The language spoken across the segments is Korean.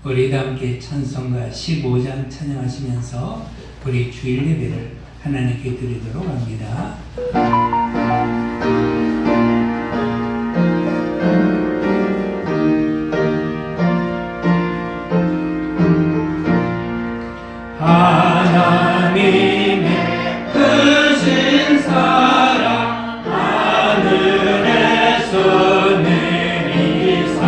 우리 함께 찬송가 15장 찬양하시면서 우리 주일 예배를 하나님께 드리도록 합니다. 하나님의 크신 사랑 하늘에서 내리사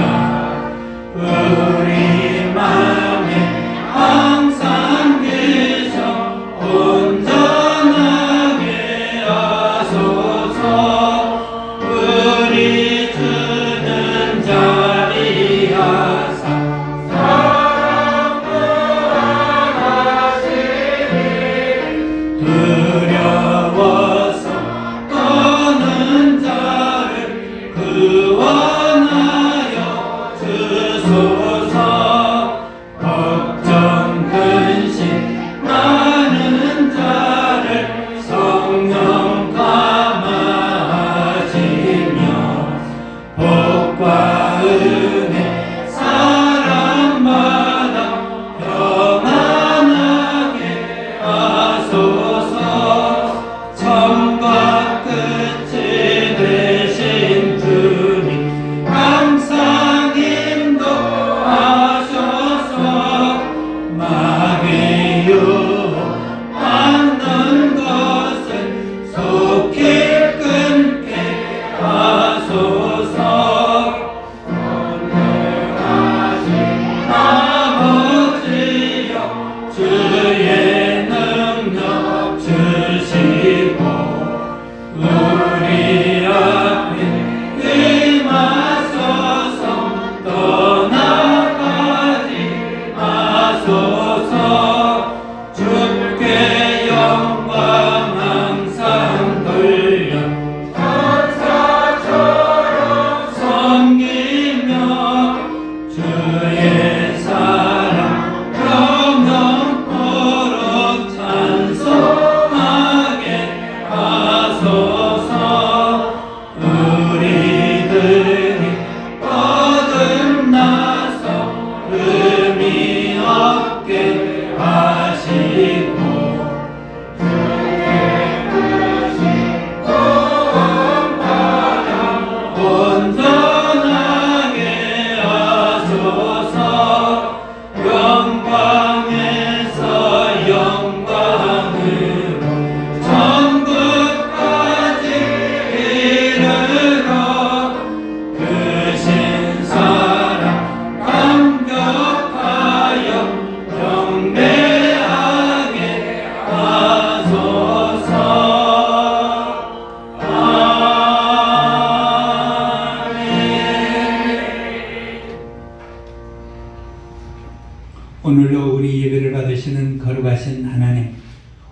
우리 마음에 항상 계셔 온전하게 하소서. 우리 주는 자리 하사 두려워서 떠는 자를 구원하여 주소서. 걱정 근심 많은 자를 성령 감화하시며 복과 은혜 사랑받아 평안하게 하소서. 처음과 끝이 되신 주님 항상 인도하셔서 마귀 유혹하는 것을 속히 끊게 하소서. 권능하신 아버지여 주의 능력 주시고 우리 앞에 임하소서. 떠나가지 마소서. 주께 영광 항상 돌려 천사처럼 섬기며 주의 사랑 영영토록 찬송하게 하소서. 우리들이 거듭나서 의미 없게 하시고 주의 크신 구원받아 온전하게 하소서. 영광에서 영광으로 천국까지 이르러 크신 사랑 감격하여 경배하게 하소서. 아멘. 오늘도 우리 예배를 받으시는 거룩하신 하나님,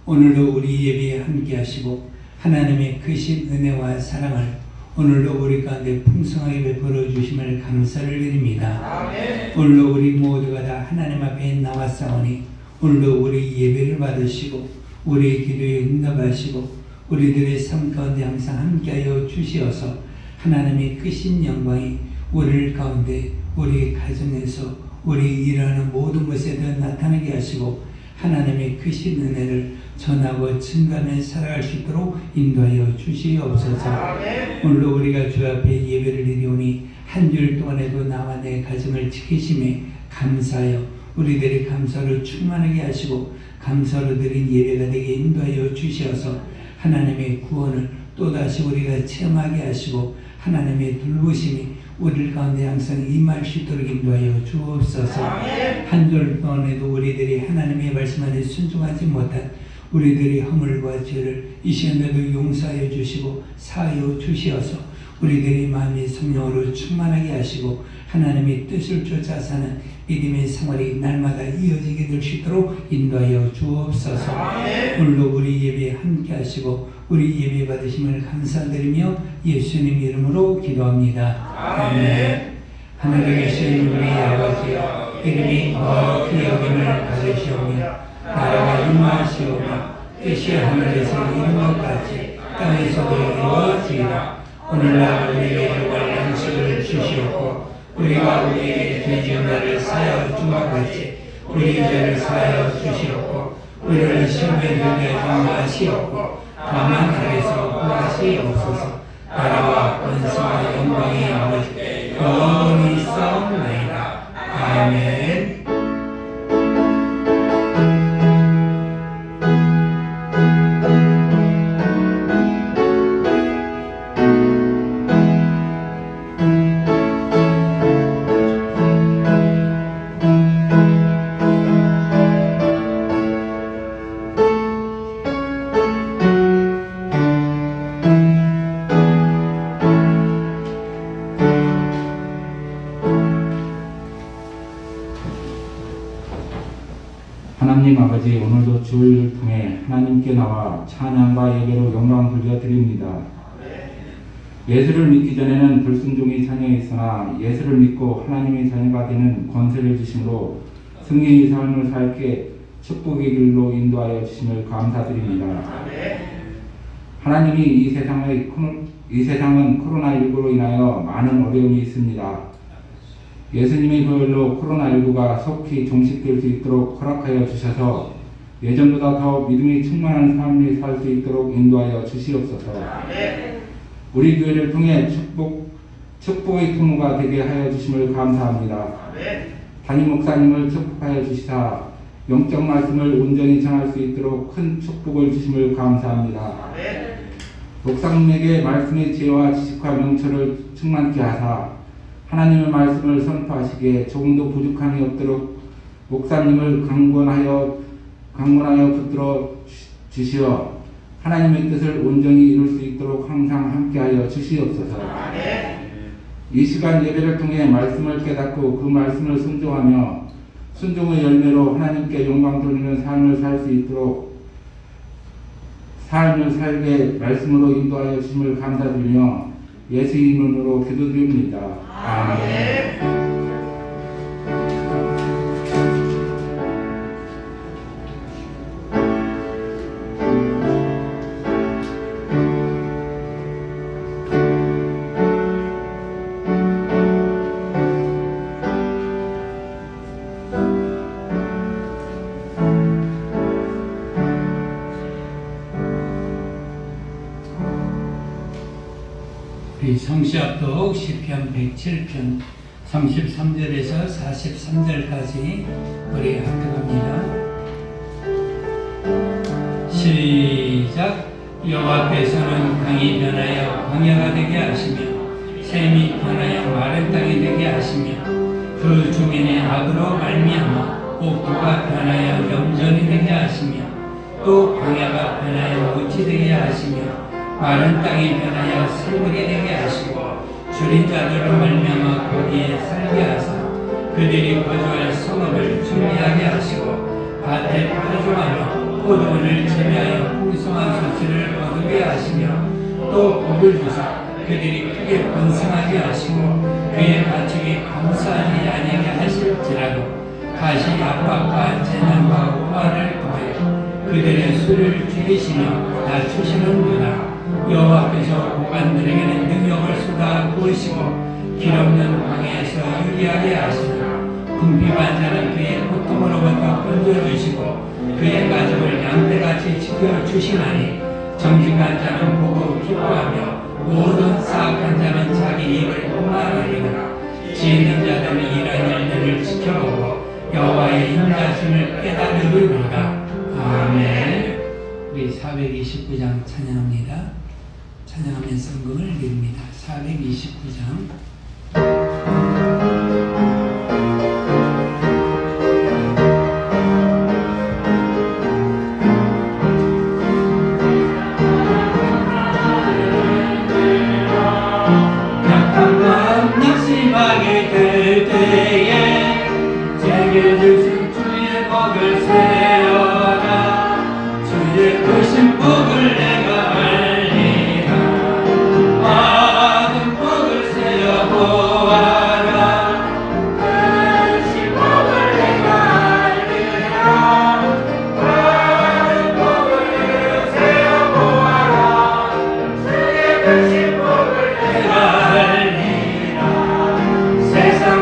오늘도 우리 예배에 함께 하시고 하나님의 크신 은혜와 사랑을 오늘도 우리 가운데 풍성하게 베풀어 주심을 감사를 드립니다. 아멘. 오늘도 우리 모두가 다 하나님 앞에 나왔사오니 오늘도 우리 예배를 받으시고 우리 기도에 응답하시고 우리들의 삶 가운데 항상 함께하여 주시어서 하나님의 크신 영광이 우리 가운데 우리 가정에서 우리 일하는 모든 곳에도 나타나게 하시고 하나님의 크신 은혜를 전하고 증가하며 살아갈 수 있도록 인도하여 주시옵소서. 오늘도 우리가 주 앞에 예배를 드리오니 한 주일 동안에도 나와 내 가정을 지키심에 감사하여 우리들의 감사로 충만하게 하시고 감사로 드린 예배가 되게 인도하여 주시어서 하나님의 구원을 또다시 우리가 체험하게 하시고 하나님의 돌보심이 우리 가운데 항상 임할 수 있도록 인도하여 주옵소서. 한 주 동안에도 우리들이 하나님의 말씀 안에 순종하지 못한 우리들의 허물과 죄를 이 시간에도 용서하여 주시고 사하여 주시어서 우리들의 마음이 성령으로 충만하게 하시고 하나님의 뜻을 쫓아 사는 믿음의 생활이 날마다 이어지게 될 수 있도록 인도하여 주옵소서. 오늘도 우리 예배에 함께 하시고 우리 예배 받으심을 감사드리며 예수님 이름으로 기도합니다. 아멘. 하늘에 계신 우리 아버지여, 이름이 거룩히 여김을 받으시오며 나라가 임하시오며 뜻이 하늘에서 이룬 것 같이 땅에서도 이루어지이다. 오늘날 우리에게 일용할 양식을 주시옵고 우리가 우리에게 죄진 바를 사하여 준 것 같이 우리 죄를 사하여 주시옵고 우리를 시험에 들게 하지 마시옵고 다만 악에서 구하시옵소서. 나라와 권세와 영광이 아버지께 영원히 있사옵나이다. 아멘. 하나님 아버지, 오늘도 주를 통해 하나님께 나와 찬양과 예배로 영광 돌려드립니다. 예수를 믿기 전에는 불순종의 자녀였으나 예수를 믿고 하나님의 자녀가 되는 권세를 주심으로 승리의 삶을 살게 축복의 길로 인도하여 주심을 감사드립니다. 하나님이 이 세상은 코로나19로 인하여 많은 어려움이 있습니다. 예수님의 보혈로 코로나19가 속히 종식될 수 있도록 허락하여 주셔서 예전보다 더 믿음이 충만한 삶을 살 수 있도록 인도하여 주시옵소서. 우리 교회를 통해 축복의 통로가 되게 하여 주심을 감사합니다. 담임 목사님을 축복하여 주시사 영적 말씀을 온전히 전할 수 있도록 큰 축복을 주심을 감사합니다. 목사님에게 말씀의 지혜와 지식과 명철을 충만케 하사 하나님의 말씀을 선포하시기에 조금도 부족함이 없도록 목사님을 강권하여 붙들어 주시어 하나님의 뜻을 온전히 이룰 수 있도록 항상 함께하여 주시옵소서. 이 시간 예배를 통해 말씀을 깨닫고 그 말씀을 순종하며 순종의 열매로 하나님께 영광 돌리는 삶을 살 수 있도록 삶을 살게 말씀으로 인도하여 주심을 감사드리며 예수 이름으로 기도드립니다. 아멘. 우리 성시합독 시편 107편 33절에서 43절까지 우리 합독합니다. 시작. 여호와께서는 강이 변하여 광야가 되게 하시며 샘이 변하여 마른 땅이 되게 하시며 그 주민의 악으로 말미암아 옥토가 변하여 염전이 되게 하시며 또 광야가 변하여 옷이 되게 하시며 마른 땅이 변하여 새물이 되게 하시고 줄인 자들로 말미암아 거기에 살게 하사 그들이 거주할 성읍을 준비하게 하시고 밭에 거주하며 포도원을 재배하여 풍성한 소출을 얻게 하시며 또 복을 주사 그들이 크게 번성하게 하시고 그의 가축이 감사하지 아니하게 하실지라도 다시 압박과 재난과 호환을 통하여 그들의 수를 줄이시며 낮추시는구나. 여호와께서 고관들에게는 능력을 쏟아 부으시고 길없는 광야에서 유리하게 하시나 궁핍한 자는 그의 고통으로부터 건져주시고 그의 가족을 양떼같이 지켜주시나니 정직한 자는 보고 기뻐하며 모든 사악한 자는 자기 입을 공하느니라. 지혜 있는 자들은 이런 일들을 지켜보고 여호와의 인자심을 깨달으리로다. 아멘. 우리 429장 찬양합니다. 찬양하면서 성금을 드립니다. 429장. 약한 마음 낙심하게 될 때에 제게 주신 주의 복을 세워라. 주의 크신 복을 내가 알리라. 많은 복을 세워 보아라. 크신 복을 내가 알리라. 많은 복을 세워 보아라. 주의 크신 복을 내가 알리라. 세상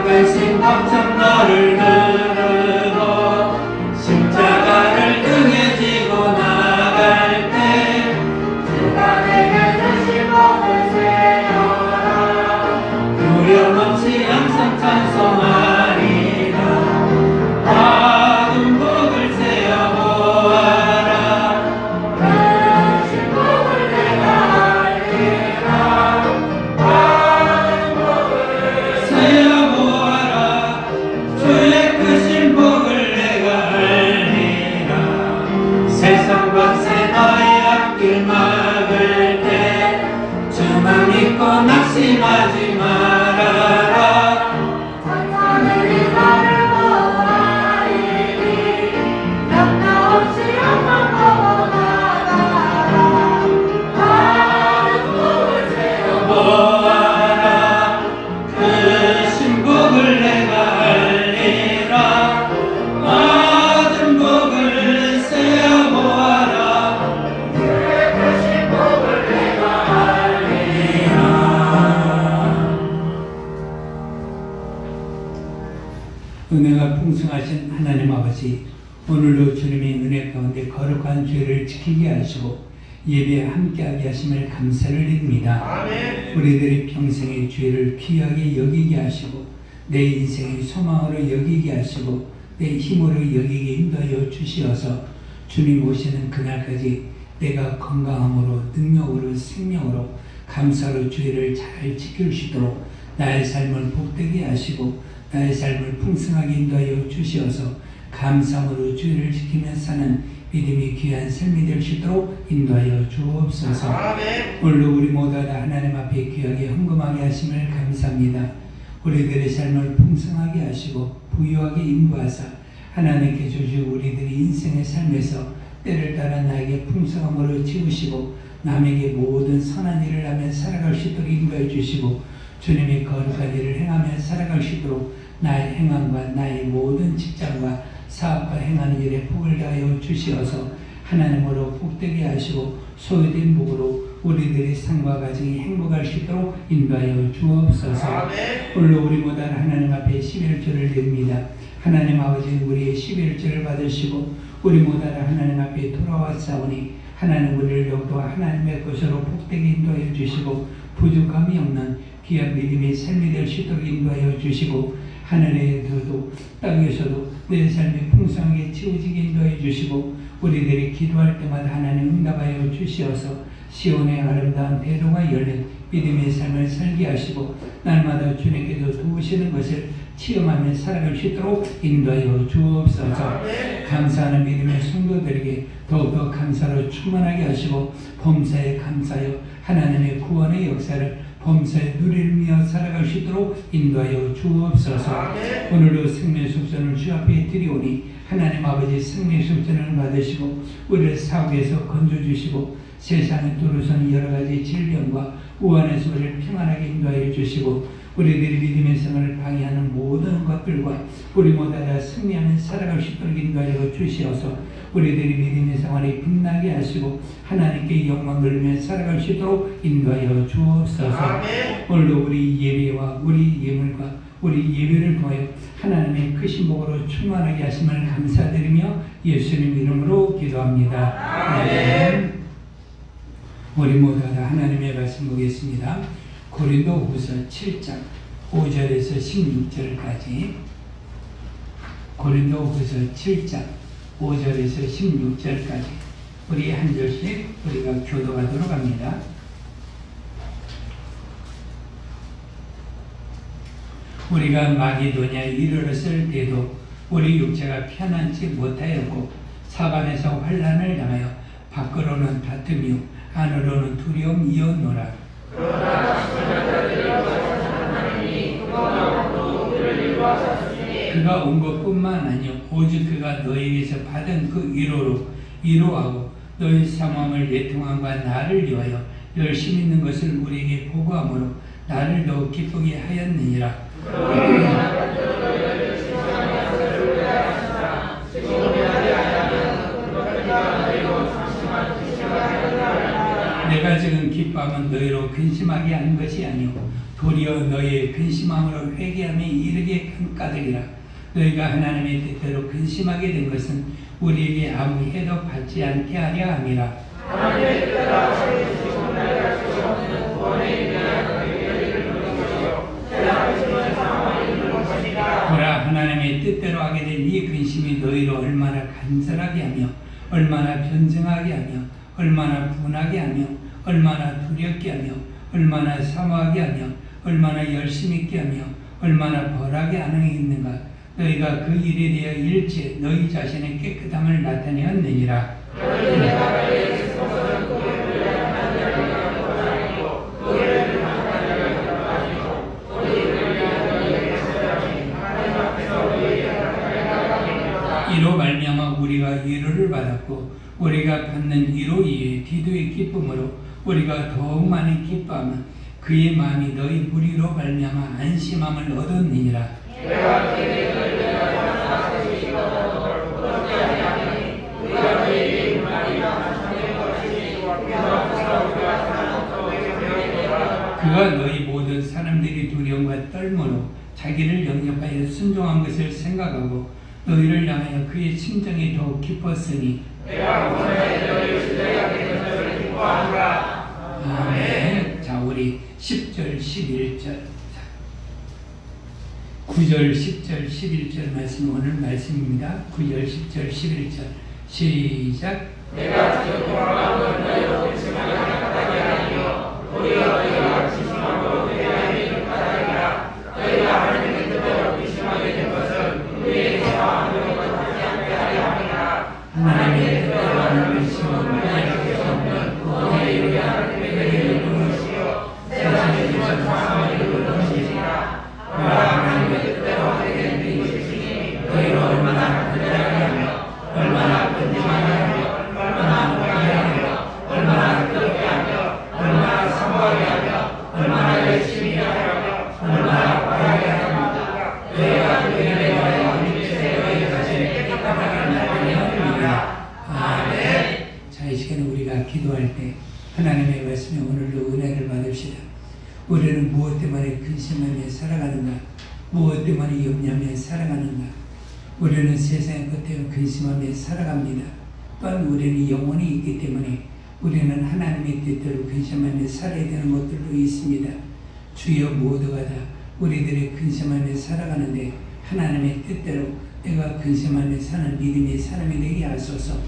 은혜가 풍성하신 하나님 아버지, 오늘도 주님의 은혜 가운데 거룩한 죄를 지키게 하시고 예배에 함께하게 하심을 감사를 드립니다. 아멘. 우리들의 평생의 죄를 귀하게 여기게 하시고 내 인생의 소망으로 여기게 하시고 내 힘으로 여기게 인도하여 주시어서 주님 오시는 그날까지 내가 건강함으로 능력으로 생명으로 감사로 죄를 잘 지킬 수 있도록 나의 삶을 복되게 하시고 나의 삶을 풍성하게 인도하여 주시어서 감사함으로 죄를 지키며 사는 믿음이 귀한 삶이 될 수 있도록 인도하여 주옵소서. 아멘. 오늘도 우리 모두 다 하나님 앞에 귀하게 헌금하게 하심을 감사합니다. 우리들의 삶을 풍성하게 하시고 부유하게 인도하사 하나님께 주신 우리들의 인생의 삶에서 때를 따라 나에게 풍성함으로 채우시고 남에게 모든 선한 일을 하며 살아갈 수 있도록 인도해 주시고 주님의 거룩한 일을 행하며 살아갈 수 있도록 나의 행함과 나의 모든 직장과 사업과 행하는 일에 복을 다하여 주시어서 하나님으로 복되게 하시고 소유된 복으로 우리들의 삶과 가정이 행복할 수 있도록 인도하여 주옵소서. 아멘. 오늘도 우리 모두 하나님 앞에 11조를 드립니다. 하나님 아버지 우리의 11조를 받으시고 우리 모두 하나님 앞에 돌아왔사오니 하나님 우리를 더욱더 하나님의 것으로 복되게 인도하여 주시고 부족함이 없는 귀한 믿음의 삶이 될 수 있도록 인도하여 주시고 하늘에서도 땅에서도 내 삶이 풍성하게 채워지게 인도해 주시고 우리들이 기도할 때마다 하나님 응답하여 주시어서 시온의 아름다운 대로가 열린 믿음의 삶을 살게 하시고 날마다 주님께서 도우시는 것을 체험하며 살아갈 수 있도록 인도하여 주옵소서. 감사하는 믿음의 성도들에게 더욱더 감사로 충만하게 하시고 범사에 감사하여 하나님의 구원의 역사를 범사에 누리며 살아갈 수 있도록 인도하여 주옵소서. 오늘도 생명의 숙전을 주 앞에 드리오니 하나님 아버지 생명의 숙전을 받으시고 우리를 사고에서 건져주시고 세상에 들어서는 여러 가지 질병과 우환에서 우리를 평안하게 인도하여 주시고 우리들의 믿음의 생활을 방해하는 모든 것들과 우리 모두 다 승리하며 살아갈 수 있도록 인도하여 주시어서 우리들의 믿음의 생활이 빛나게 하시고 하나님께 영광 돌리며 살아갈 수 있도록 인도하여 주옵소서. 오늘도 우리 예배와 우리 예물과 우리 예배를 통하여 하나님의 크신 복으로 충만하게 하심을 감사드리며 예수님 이름으로 기도합니다. 아멘. 우리 모두 다 하나님의 말씀 보겠습니다. 고린도후서 7장 5절에서 16절까지 고린도후서 7장 5절에서 16절까지 우리 한 절씩 우리가 교도하도록 합니다. 우리가 마게도냐에 이르렀을 때도 우리 육체가 편안치 못하였고 사반에서 환난을 당하여 밖으로는 다툼이요 안으로는 두려움이었노라. 그가 온 것뿐만 아니요 오직 그가 너희에게서 받은 그 위로로 위로하고 너희 상황을 예통함과 나를 위하여 열심히 있는 것을 우리에게 보고함으로 나를 더욱 기쁘게 하였느니라. 내가 지금 기뻐하면 너희로 근심하게 하는 것이 아니오 도리어 너희의 근심함으로 회개함에 이르게 까득이라. 너희가 하나님의 뜻대로 근심하게 된 것은 우리에게 아무 해도 받지 않게 하려 함이라. 하나님의 뜻대로 살리시고 나를 수 없는 구원에 대한 보라 하나님의 뜻대로 하게 된 이 근심이 너희로 얼마나 간절하게 하며 얼마나 변증하게 하며 얼마나 분하게 하며 얼마나 두렵게 하며 얼마나 사모하게 하며 얼마나 열심히 있게 하며 얼마나 벌하게 하느니가 너희가 그 일에 대하여 일체 너희 자신의 깨끗함을 나타내었느니라. 이로 말미암아 우리가 위로를 받았고 우리가 받는 위로 이에 기도의 기쁨으로 우리가 더욱 많이 기뻐하면 그의 마음이 너희 무리로 말미암아 안심함을 얻었느니라. 그가 너희 모든 사람들이 두려움과 떨므로 자기를 영접하여 순종한 것을 것을 생각하고 너희를 향하여 그의 친정이 더욱 기뻤으니 내가 구원하여 너희를 신뢰하게 된 것을 기뻐하노라. 아멘. 자, 우리 10절 11절 9절 10절 11절 말씀 오늘 말씀입니다. 9절 10절 11절 시작. 내가 지금과 너희로 심하게 하게 하리요 도리어 너희가 지심하고 회개하기를 바라리라. 너희가 하나님의 뜻대로 의심하게 된 것은 우리의 죄와 하나님과 같지 않게 하려 함이라. 하나님의 뜻대로 하는 의심은 하나님의 수 없는 구원에 이르게 하나님의 회개를 이루는 것이요 세상의 힘은 사망을 이루는 것이니라. 너희가 하나님의 뜻대로 하게 된 이것이니 너희로 얼마나 간절하게 하며 얼마나 건짐하게 하며 얼마나 노하게 하며 얼마나 뜨겁게 하며 얼마나 사모하게 하며 얼마나 열심히 하며 얼마나 바라게 하며 너희가 너희를 위하여 하나님께서 너희 자신을 깨끗하게 하느니라. 아멘. 자, 이 시간에 우리가 기도할 때 하나님의 말씀에 오늘도 은혜를 받읍시다. 우리는 무엇 때문에 근심하며 살아가는가? 무엇 때문에 염려하며 살아가는가? 우리는 세상의 것 때문에 근심하며 살아갑니다. 또한 우리는 영혼이 있기 때문에 우리는 하나님의 뜻대로 근심하며 살아야 되는 것들도 있습니다. 주여 모두가 다 우리들이 근심하며 살아가는데 하나님의 뜻대로 내가 근심하며 사는 믿음의 사람이 되게 하소서.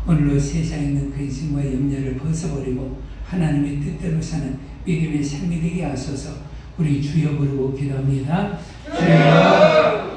오늘로 세상에 있는 근심과 염려를 벗어버리고 하나님의 뜻대로 사는 믿음의 삶이 되게 하소서. 우리 주여 부르고 기도합니다. 주여.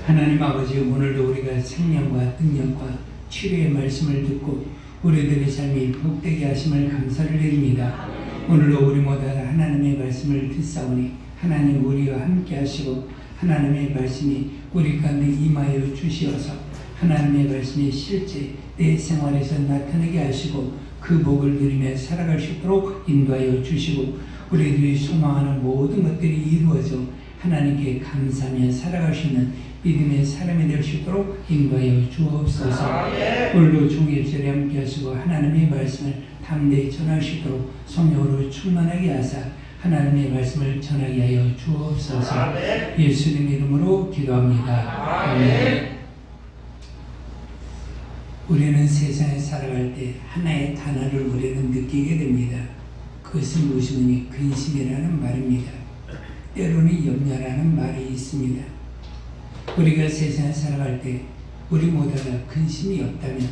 하나님 아버지, 오늘도 우리가 생명과 능력과 치료의 말씀을 듣고 우리들의 삶이 복되게 하심을 감사를 드립니다. 오늘도 우리 모두 하나님의 말씀을 듣사오니 하나님 우리와 함께 하시고 하나님의 말씀이 우리 가운데 임하여 주시어서 하나님의 말씀이 실제 내 생활에서 나타나게 하시고 그 복을 누리며 살아갈 수 있도록 인도하여 주시고 우리들이 소망하는 모든 것들이 이루어져 하나님께 감사하며 살아갈 수 있는 믿음의 사람이 될 수 있도록 인도하여 주옵소서. 오늘도 종일절에 함께 하시고 하나님의 말씀을 담대히 전할 수 있도록 성령으로 충만하게 하사 하나님의 말씀을 전하게 하여 주옵소서. 예수님 이름으로 기도합니다. 아멘. 우리는 세상에 살아갈 때 하나의 단어를 우리는 느끼게 됩니다. 그것은 무엇이니 근심이라는 말입니다. 때로는 염려라는 말이 있습니다. 우리가 세상에 살아갈 때 우리 모두가 근심이 없다면,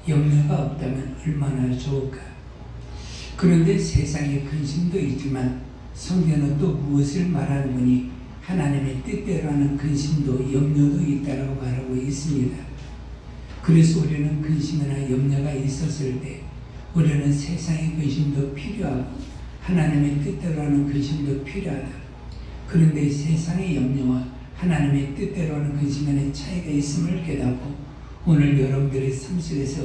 염려가 없다면 얼마나 좋을까. 그런데 세상에 근심도 있지만 성경은 또 무엇을 말하는 거니 하나님의 뜻대로 하는 근심도 염려도 있다고 말하고 있습니다. 그래서 우리는 근심이나 염려가 있었을 때 우리는 세상의 근심도 필요하고 하나님의 뜻대로 하는 근심도 필요하다. 그런데 세상의 염려와 하나님의 뜻대로 하는 근심의 차이가 있음을 깨닫고 오늘 여러분들의 삶 속에서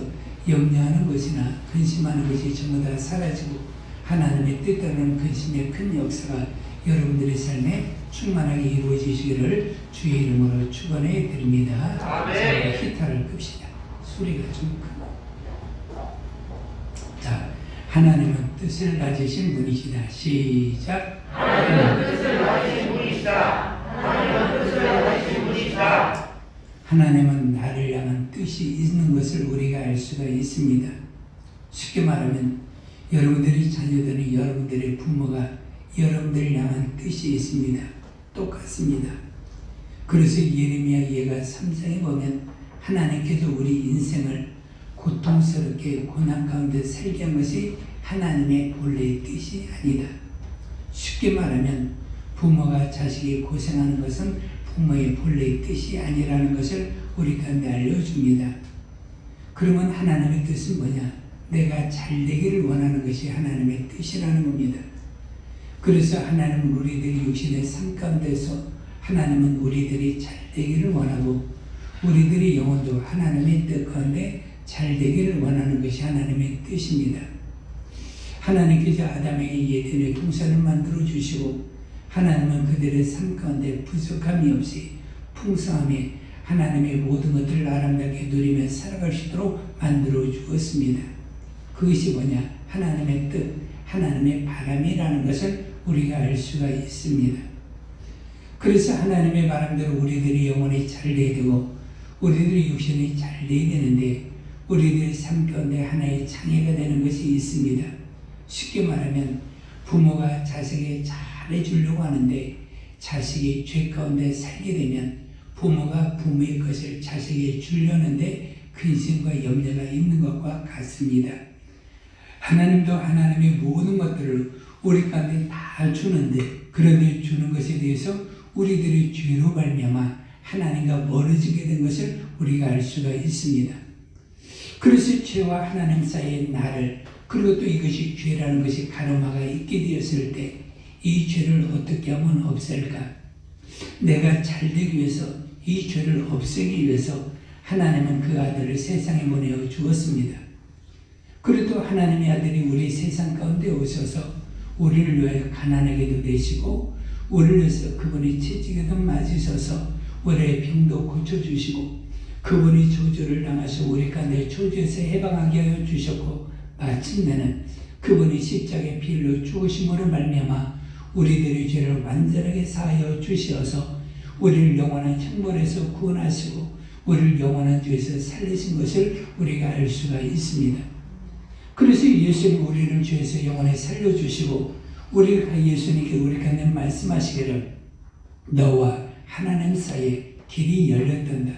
염려하는 것이나 근심하는 것이 전부 다 사라지고 하나님의 뜻대로 하는 근심의 큰 역사가 여러분들의 삶에 충만하게 이루어지시기를 주의 이름으로 축원해 드립니다. 자, 기타를 끕시다. 소리가 좀 크고. 자, 하나님은 뜻을 가지신 분이시다. 시작. 하나님은 뜻을 가지신 분이시다. 하나님은 뜻을 가지신 분이시다. 하나님은 나를 향한 뜻이 있는 것을 우리가 알 수가 있습니다. 쉽게 말하면 여러분들이 자녀들은 여러분들의 부모가 여러분들을 향한 뜻이 있습니다. 똑같습니다. 그래서 예레미야 예가 3장에 보면 하나님께서 우리 인생을 고통스럽게 고난 가운데 살게 한 것이 하나님의 본래의 뜻이 아니다. 쉽게 말하면 부모가 자식이 고생하는 것은 부모의 본래의 뜻이 아니라는 것을 우리 가운데 알려줍니다. 그러면 하나님의 뜻은 뭐냐? 내가 잘 되기를 원하는 것이 하나님의 뜻이라는 겁니다. 그래서 하나님은 우리들이 육신의 삶 가운데서 하나님은 우리들이 잘 되기를 원하고 우리들이 영혼도 하나님의 뜻 가운데 잘 되기를 원하는 것이 하나님의 뜻입니다. 하나님께서 아담에게 예전에 동산을 만들어 주시고 하나님은 그들의 삶 가운데 부족함이 없이 풍성함에 하나님의 모든 것들을 아름답게 누리며 살아갈 수 있도록 만들어 주었습니다. 그것이 뭐냐? 하나님의 뜻, 하나님의 바람이라는 것을 우리가 알 수가 있습니다. 그래서 하나님의 바람대로 우리들이 영혼이 잘 돼야 되고 우리들의 육신이 잘 돼야 되는데 우리들의 삶 가운데 하나의 장애가 되는 것이 있습니다. 쉽게 말하면 부모가 자식에게 잘해주려고 하는데 자식이 죄 가운데 살게 되면 부모가 부모의 것을 자식에게 주려는데 근심과 염려가 있는 것과 같습니다. 하나님도 하나님의 모든 것들을 우리 가운데 다 주는데 그런데 주는 것에 대해서 우리들이 죄로 말미암아 하나님과 멀어지게 된 것을 우리가 알 수가 있습니다. 그래서 죄와 하나님 사이의 나를 그리고 또 이것이 죄라는 것이 가로막아 있게 되었을 때 이 죄를 어떻게 하면 없앨까? 내가 잘되기 위해서 이 죄를 없애기 위해서 하나님은 그 아들을 세상에 보내어 주었습니다. 그래도 하나님의 아들이 우리 세상 가운데 오셔서 우리를 위하여 가난하게도 되시고 우리를 위해서 그분이 채찍에도 맞으셔서 우리의 병도 고쳐주시고 그분이 저주를 당하셔 우리 가운데 저주에서 해방하게 하여 주셨고 마침내는 그분이 십자가에 피 흘려 죽으심으로 말미암아 우리들의 죄를 완전하게 사하여 주시어서 우리를 영원한 형벌에서 구원하시고 우리를 영원한 죄에서 살리신 것을 우리가 알 수가 있습니다. 그래서 예수님 우리를 죄에서 영원히 살려주시고 우리가 예수님께 우리 가운데 말씀하시기를 너와 하나님 사이에 길이 열렸단다.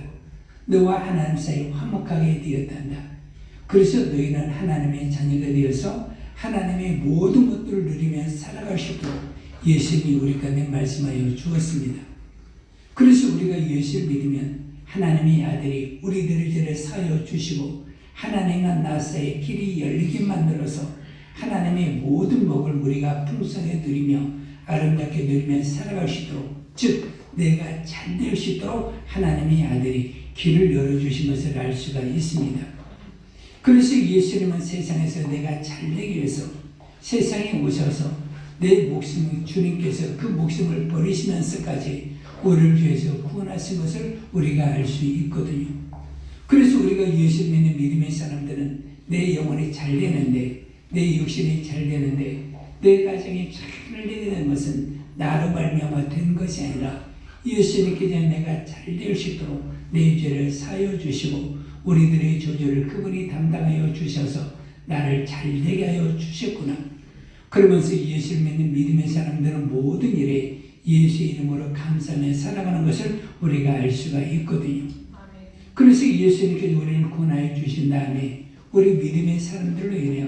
너와 하나님 사이에 화목하게 되었단다. 그래서 너희는 하나님의 자녀가 되어서 하나님의 모든 것들을 누리며 살아갈 수 있도록 예수님이 우리 가운데 말씀하여 주었습니다. 그래서 우리가 예수를 믿으면 하나님의 아들이 우리들의 죄를 사하여 주시고 하나님과 나 사이의 길이 열리게 만들어서 하나님의 모든 복을 우리가 풍성하게 누리며 아름답게 누리며 살아갈 수 있도록 즉 내가 잘 될 수 있도록 하나님의 아들이 길을 열어주신 것을 알 수가 있습니다. 그래서 예수님은 세상에서 내가 잘 되기 위해서 세상에 오셔서 내 목숨을 주님께서 그 목숨을 버리시면서까지 우리를 위해서 구원하신 것을 우리가 알 수 있거든요. 그래서 우리가 예수 믿는 믿음의 사람들은 내 영혼이 잘 되는데 내 육신이 잘 되는데 내 가정이 잘 되게 된 것은 나로 말미암아 된 것이 아니라 예수님께서 내가 잘 될 수 있도록 내 죄를 사하여 주시고 우리들의 저주를 그분이 담당하여 주셔서 나를 잘 되게 하여 주셨구나. 그러면서 예수를 믿는 믿음의 사람들은 모든 일에 예수 이름으로 감사하며 살아가는 것을 우리가 알 수가 있거든요. 그래서 예수님께서 우리를 구원하여 주신 다음에 우리 믿음의 사람들로 인하여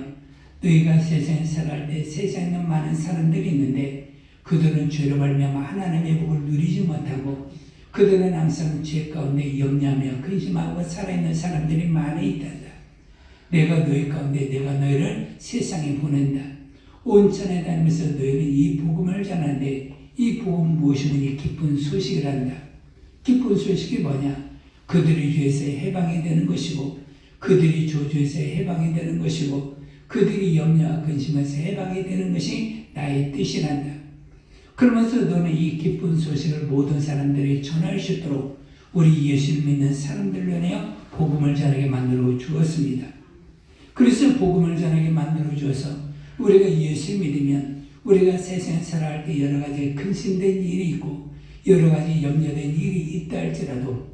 너희가 세상에 살아갈 때 세상에 있는 많은 사람들이 있는데 그들은 죄로 말미암아 하나님의 복을 누리지 못하고 그들은 항상 죄 가운데 염려하며 근심하고 살아있는 사람들이 많이 있단다. 내가 너희 가운데 내가 너희를 세상에 보낸다. 온천에 다니면서 너희는 이 복음을 전하는데 이 복음은 무엇이니 기쁜 소식을 한다. 기쁜 소식이 뭐냐? 그들이 죄에서 해방이 되는 것이고 그들이 저주에서 해방이 되는 것이고 그들이 염려와 근심에서 해방이 되는 것이 나의 뜻이란다. 그러면서 너는 이 기쁜 소식을 모든 사람들이 전할 수 있도록 우리 예수를 믿는 사람들로 인하여 복음을 전하게 만들어 주었습니다. 그래서 복음을 전하게 만들어 주어서 우리가 예수를 믿으면 우리가 세상에 살아갈 때 여러 가지 근심된 일이 있고 여러 가지 염려된 일이 있다 할지라도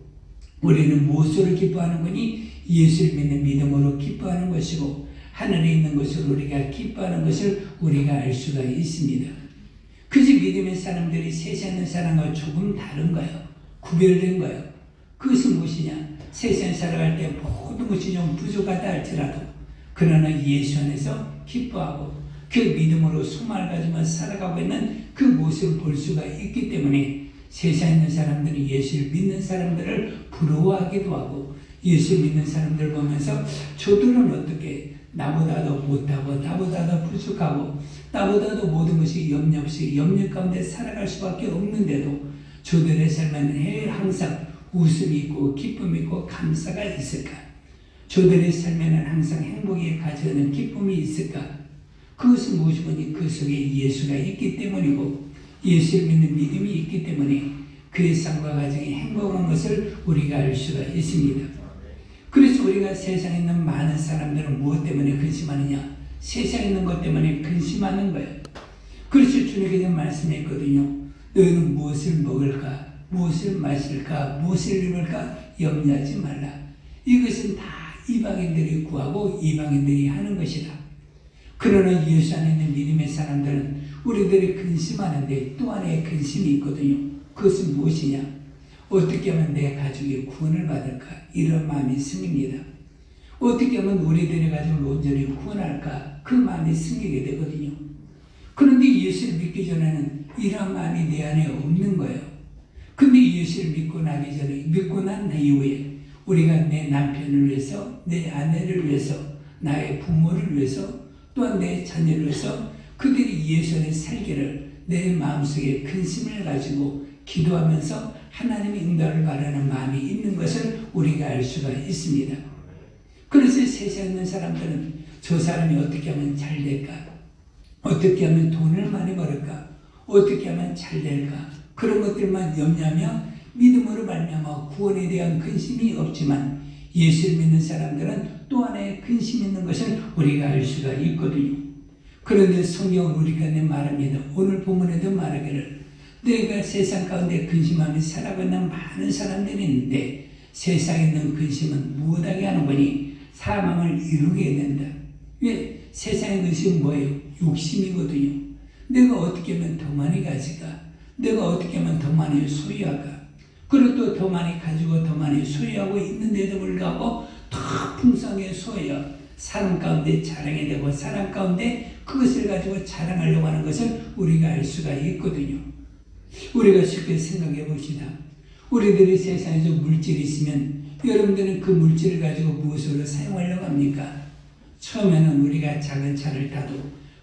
우리는 무엇으로 기뻐하는 거니? 예수를 믿는 믿음으로 기뻐하는 것이고 하늘에 있는 것을 우리가 기뻐하는 것을 우리가 알 수가 있습니다. 그저 믿음의 사람들이 세상에 있는 사람과 조금 다른가요? 구별된 거예요. 그것은 무엇이냐? 세상에 살아갈 때 모든 것이 좀 부족하다 할지라도 그러나 예수 안에서 기뻐하고 그 믿음으로 소망을 가지며 살아가고 있는 그 모습을 볼 수가 있기 때문에 세상에 있는 사람들이 예수를 믿는 사람들을 부러워하기도 하고 예수 믿는 사람들 보면서 저들은 어떻게 나보다 더 못하고 나보다 더 부족하고 나보다 더 모든 것이 염려 없이 염려 가운데 살아갈 수밖에 없는데도 저들의 삶에는 항상 웃음이 있고 기쁨이 있고 감사가 있을까? 저들의 삶에는 항상 행복이 가져오는 기쁨이 있을까? 그것은 무엇이니 그 속에 예수가 있기 때문이고 예수를 믿는 믿음이 있기 때문에 그의 삶과 가정이 행복한 것을 우리가 알 수가 있습니다. 그래서 우리가 세상에 있는 많은 사람들은 무엇 때문에 근심하느냐? 세상에 있는 것 때문에 근심하는 거예요. 그래서 주님께서 말씀했거든요. 너희는 무엇을 먹을까? 무엇을 마실까? 무엇을 입을까? 염려하지 말라. 이것은 다 이방인들이 구하고 이방인들이 하는 것이다. 그러나 예수 안에 있는 믿음의 사람들은 우리들이 근심하는데 또 하나의 근심이 있거든요. 그것은 무엇이냐? 어떻게 하면 내 가족이 구원을 받을까? 이런 마음이 생깁니다. 어떻게 하면 우리들의 가족을 온전히 구원할까? 그 마음이 생기게 되거든요. 그런데 예수를 믿기 전에는 이런 마음이 내 안에 없는 거예요. 근데 예수를 믿고 나기 전에, 믿고 난 이후에 우리가 내 남편을 위해서, 내 아내를 위해서, 나의 부모를 위해서, 또한 내 자녀를 위해서 그들이 예수 안에 살기를 내 마음속에 근심을 가지고 기도하면서 하나님의 응답을 바라는 마음이 있는 것을 우리가 알 수가 있습니다. 그래서 세상에 있는 사람들은 저 사람이 어떻게 하면 잘 될까? 어떻게 하면 돈을 많이 벌을까? 어떻게 하면 잘 될까? 그런 것들만 염려하며 믿음으로 말미암아 구원에 대한 근심이 없지만 예수를 믿는 사람들은 또 하나의 근심이 있는 것을 우리가 알 수가 있거든요. 그런데 성경은 우리가 말합니다. 오늘 본문에도 말하기를 내가 세상 가운데 근심하며 살아가고 있는 많은 사람들이 있는데 세상에 있는 근심은 무엇하게 하는 거니? 사망을 이루게 된다. 왜? 세상의 근심은 뭐예요? 욕심이거든요. 내가 어떻게 하면 더 많이 가질까? 내가 어떻게 하면 더 많이 소유할까? 그리고 또 더 많이 가지고 더 많이 소유하고 있는데도 불구하고 더 풍성하게 소유하 사람 가운데 자랑이 되고 사람 가운데 그것을 가지고 자랑하려고 하는 것을 우리가 알 수가 있거든요. 우리가 쉽게 생각해 봅시다. 우리들이 세상에서 물질이 있으면 여러분들은 그 물질을 가지고 무엇으로 사용하려고 합니까? 처음에는 우리가 작은 차를 타도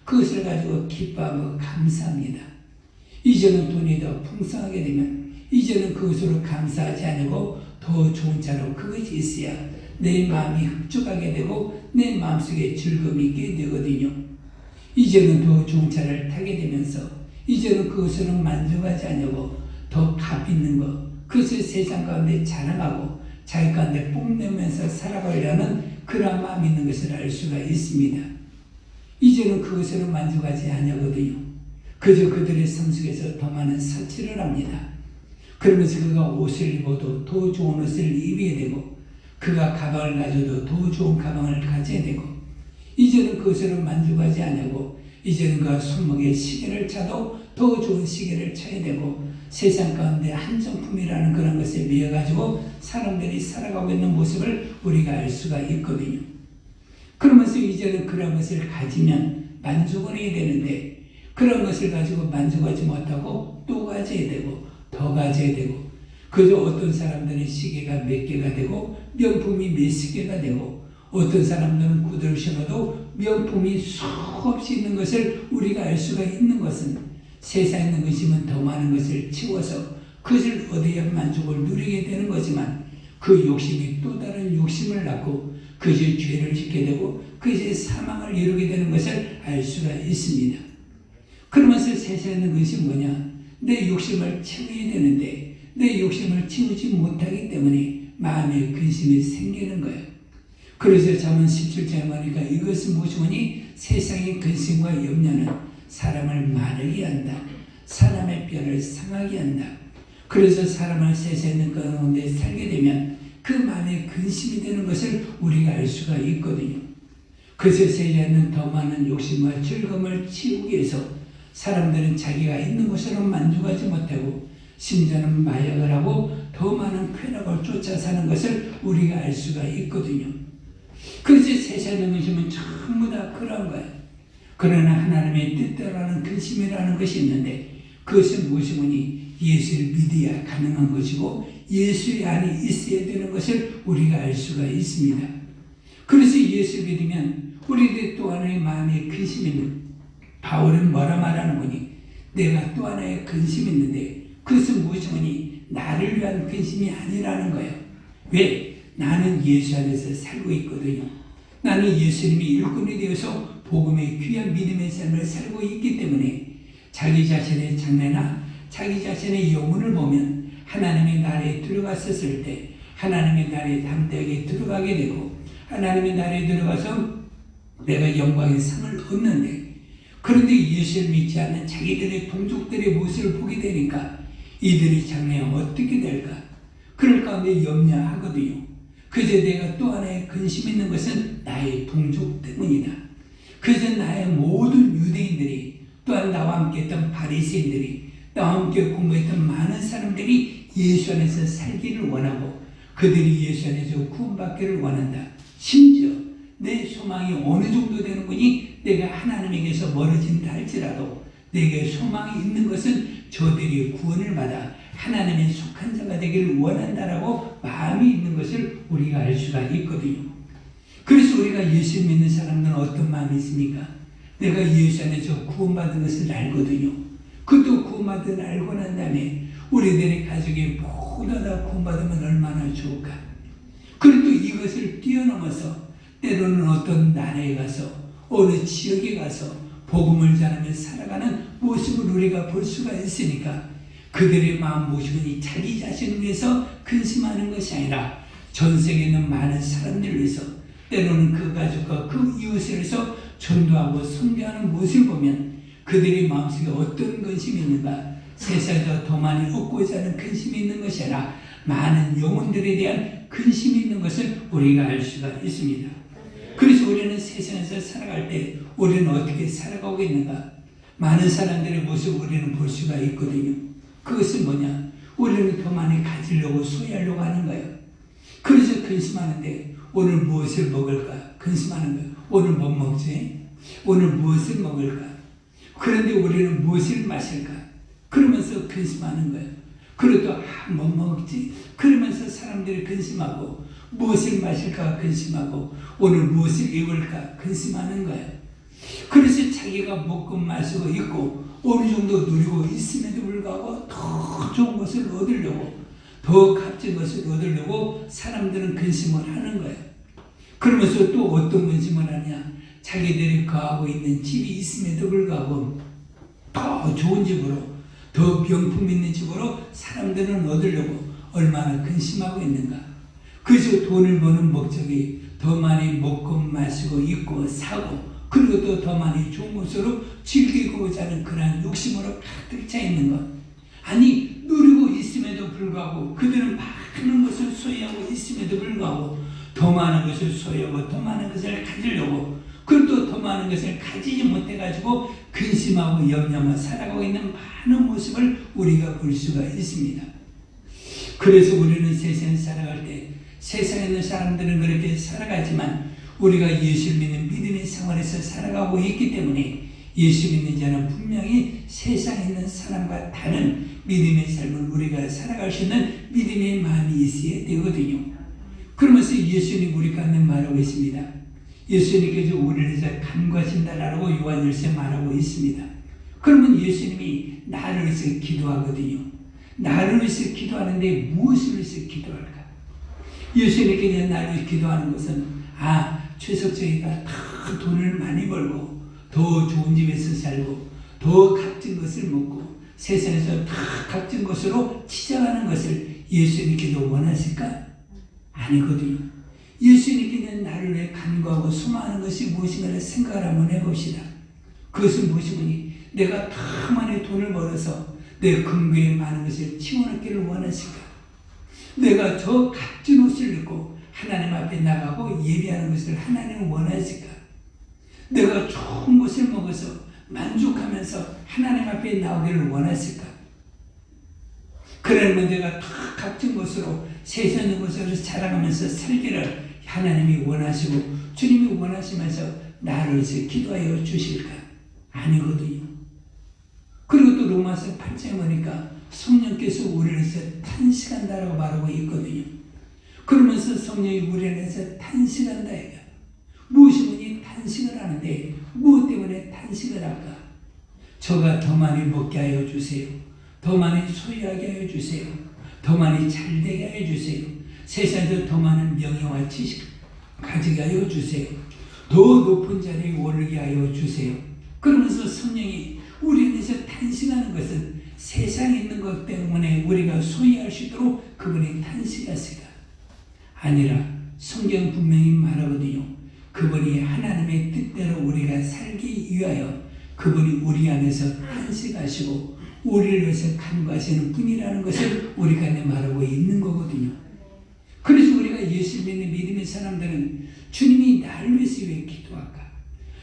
그것을 가지고 기뻐하고 감사합니다. 이제는 돈이 더 풍성하게 되면 이제는 그것으로 감사하지 않고 더 좋은 차로 그것이 있어야 내 마음이 흡족하게 되고 내 마음속에 즐거움이 있게 되거든요. 이제는 더 좋은 차를 타게 되면서 이제는 그것으로 만족하지 않고 더 값 있는 것, 그것을 세상 가운데 자랑하고 자기 가운데 뽐내면서 살아가려는 그런 마음이 있는 것을 알 수가 있습니다. 이제는 그것으로 만족하지 않거든요. 그저 그들의 삶 속에서 더 많은 사치를 합니다. 그러면서 그가 옷을 입어도 더 좋은 옷을 입어야 되고 그가 가방을 가져도 더 좋은 가방을 가져야 되고 이제는 그것으로 만족하지 않고 이제는 그가 손목에 시계를 차도 더 좋은 시계를 차야 되고 세상 가운데 한정품이라는 그런 것에 매여가지고 사람들이 살아가고 있는 모습을 우리가 알 수가 있거든요. 그러면서 이제는 그런 것을 가지면 만족을 해야 되는데 그런 것을 가지고 만족하지 못하고 또 가져야 되고 더 가져야 되고 그저 어떤 사람들은 시계가 몇 개가 되고 명품이 몇십 개가 되고 어떤 사람들은 구두를 신어도 명품이 수없이 있는 것을 우리가 알 수가 있는 것은 세상에 있는 것이면 더 많은 것을 채워서 그것을 얻어야 만족을 누리게 되는 거지만 그 욕심이 또 다른 욕심을 낳고 그것이 죄를 짓게 되고 그것이 사망을 이루게 되는 것을 알 수가 있습니다. 그러면서 세상에 있는 것이 뭐냐? 내 욕심을 채워야 되는데 내 욕심을 채우지 못하기 때문에 마음에 근심이 생기는 거예요. 그래서 잠언 17장에 보니까 이것은 무엇이니? 세상의 근심과 염려는 사람을 마르게 한다. 사람의 뼈를 상하게 한다. 그래서 사람을 세상에 있는 가운데 살게 되면 그 마음에 근심이 되는 것을 우리가 알 수가 있거든요. 그래서 세상에 있는 더 많은 욕심과 즐거움을 채우기 위해서 사람들은 자기가 있는 것으로 만족하지 못하고 심지어는 마약을 하고 더 더 많은 쾌락을 쫓아 사는 것을 우리가 알 수가 있거든요. 그래서 세상에 보시면 전부 다 그런 거예요. 그러나 하나님의 뜻대로라는 근심이라는 것이 있는데 그것은 무엇이니 예수를 믿어야 가능한 것이고 예수 안에 있어야 되는 것을 우리가 알 수가 있습니다. 그래서 예수 믿으면 우리들 또 하나의 마음에 근심이 있는 바울은 뭐라 말하는 거니? 내가 또 하나의 근심이 있는데 그것은 무엇이니? 나를 위한 근심이 아니라는 거예요. 왜? 나는 예수 안에서 살고 있거든요. 나는 예수님이 일꾼이 되어서 복음의 귀한 믿음의 삶을 살고 있기 때문에 자기 자신의 장래나 자기 자신의 영혼을 보면 하나님의 나라에 들어갔었을 때 하나님의 나라의 담대하게 들어가게 되고 하나님의 나라에 들어가서 내가 영광의 상을 얻는데 그런데 예수를 믿지 않는 자기들의 동족들의 모습을 보게 되니까 이들이 장래에 어떻게 될까? 그럴 가운데 염려하거든요. 그저 내가 또 하나의 근심 있는 것은 나의 동족 때문이다. 그래서 나의 모든 유대인들이 또한 나와 함께 했던 바리새인들이 나와 함께 공부했던 많은 사람들이 예수 안에서 살기를 원하고 그들이 예수 안에서 구원받기를 원한다. 심지어 내 소망이 어느 정도 되는 거니 내가 하나님에게서 멀어진다 할지라도 내게 소망이 있는 것은 저들이 구원을 받아 하나님의 속한 자가 되기를 원한다라고 마음이 있는 것을 우리가 알 수가 있거든요. 그래서 우리가 예수 믿는 사람들은 어떤 마음이 있습니까? 내가 예수 안에서 구원받은 것을 알거든요. 그것도 구원받은 알고 난 다음에 우리들의 가족이 모두 다 구원받으면 얼마나 좋을까? 그리고 이것을 뛰어넘어서 때로는 어떤 나라에 가서 어느 지역에 가서 복음을 전하며 살아가는 모습을 우리가 볼 수가 있으니까 그들의 마음 모습은 자기 자신을 위해서 근심하는 것이 아니라 전 세계에 있는 많은 사람들을 위해서 때로는 그 가족과 그 이웃을 위해서 전도하고 선교하는 모습을 보면 그들의 마음속에 어떤 근심이 있는가? 세상에서 더 많이 얻고자 하는 근심이 있는 것이 아니라 많은 영혼들에 대한 근심이 있는 것을 우리가 알 수가 있습니다. 그래서 우리는 세상에서 살아갈 때 우리는 어떻게 살아가고 있는가? 많은 사람들의 모습을 우리는 볼 수가 있거든요. 그것은 뭐냐? 우리는 더 많이 가지려고 소유하려고 하는 거예요. 그래서 근심하는데 오늘 무엇을 먹을까? 근심하는 거예요. 오늘 뭐 먹지? 오늘 무엇을 먹을까? 그런데 우리는 무엇을 마실까? 그러면서 근심하는 거예요. 그래도 뭐 먹지? 그러면서 사람들이 근심하고 무엇을 마실까 근심하고 오늘 무엇을 입을까 근심하는 거예요. 그래서 자기가 먹고 마시고 있고 어느 정도 누리고 있음에도 불구하고 더 좋은 것을 얻으려고 더 값진 것을 얻으려고 사람들은 근심을 하는 거예요. 그러면서 또 어떤 근심을 하냐? 자기들이 거하고 있는 집이 있음에도 불구하고 더 좋은 집으로 더 명품 있는 집으로 사람들은 얻으려고 얼마나 근심하고 있는가. 그래서 돈을 버는 목적이 더 많이 먹고 마시고 입고 사고 그리고 또 더 많이 좋은 것으로 즐기고자 하는 그러한 욕심으로 가득 차 있는 것. 아니 누리고 있음에도 불구하고 그들은 많은 것을 소유하고 있음에도 불구하고 더 많은 것을 소유하고 더 많은 것을 가지려고 그리고 또 더 많은 것을 가지지 못해가지고 근심하고 염려하며 살아가고 있는 많은 모습을 우리가 볼 수가 있습니다. 그래서 우리는 세상에 살아갈 때 세상에 있는 사람들은 그렇게 살아가지만 우리가 예수를 믿는 믿음의 생활에서 살아가고 있기 때문에 예수 믿는 자는 분명히 세상에 있는 사람과 다른 믿음의 삶을 우리가 살아갈 수 있는 믿음의 마음이 있어야 되거든요. 그러면서 예수님 우리 가운데 말하고 있습니다. 예수님께서 우리를 위해서 간구하신다라고 요한일서에 말하고 있습니다. 그러면 예수님이 나를 위해서 기도하거든요. 나를 위해서 기도하는데 무엇을 위해서 기도할까? 예수님께 나를 위해서 기도하는 것은 최석정이가 더 돈을 많이 벌고 더 좋은 집에서 살고 더 값진 것을 먹고 세상에서 더 값진 것으로 치장하는 것을 예수님께도 원하실까? 아니거든요. 예수님께는 나를 위해 간구하고 소망하는 것이 무엇인가를 생각을 한번 해봅시다. 그것은 무엇이니? 내가 더 많이 돈을 벌어서 내 근거에 많은 것을 치워놓기를 원하실까? 내가 저 값진 옷을 입고 하나님 앞에 나가고 예배하는 것을 하나님은 원하실까? 내가 좋은 것을 먹어서 만족하면서 하나님 앞에 나오기를 원하실까? 그런 문제가 다 각종 것으로 세상의 것으로 자라가면서 살기를 하나님이 원하시고 주님이 원하시면서 나를 위해서 기도하여 주실까? 아니거든요. 그리고 또 로마서 8장에 보니까 성령께서 우리를 위해서 탄식한다라고 말하고 있거든요. 그러면서 성령이 우리를 위해서 탄식한다 해요. 무엇이니 탄식을 하는데 무엇 때문에 탄식을 할까? 저가 더 많이 먹게 하여 주세요. 더 많이 소유하게 하여 주세요. 더 많이 잘되게 하여 주세요. 세상에서 더 많은 명예와 지식 가지게 하여 주세요. 더 높은 자리에 오르게 하여 주세요. 그러면서 성령이 우리에 대해서 탄식하는 것은 세상에 있는 것 때문에 우리가 소유할 수 있도록 그분이 탄식하시가 아니라 성경 분명히 말하거든요. 그분이 하나님의 뜻대로 우리가 살기 위하여 그분이 우리 안에서 탄식하시고 우리를 위해서 간구하시는 분이라는 것을 우리가 말하고 있는 거거든요. 그래서 우리가 예수 믿는 믿음의 사람들은 주님이 나를 위해서 왜 기도할까?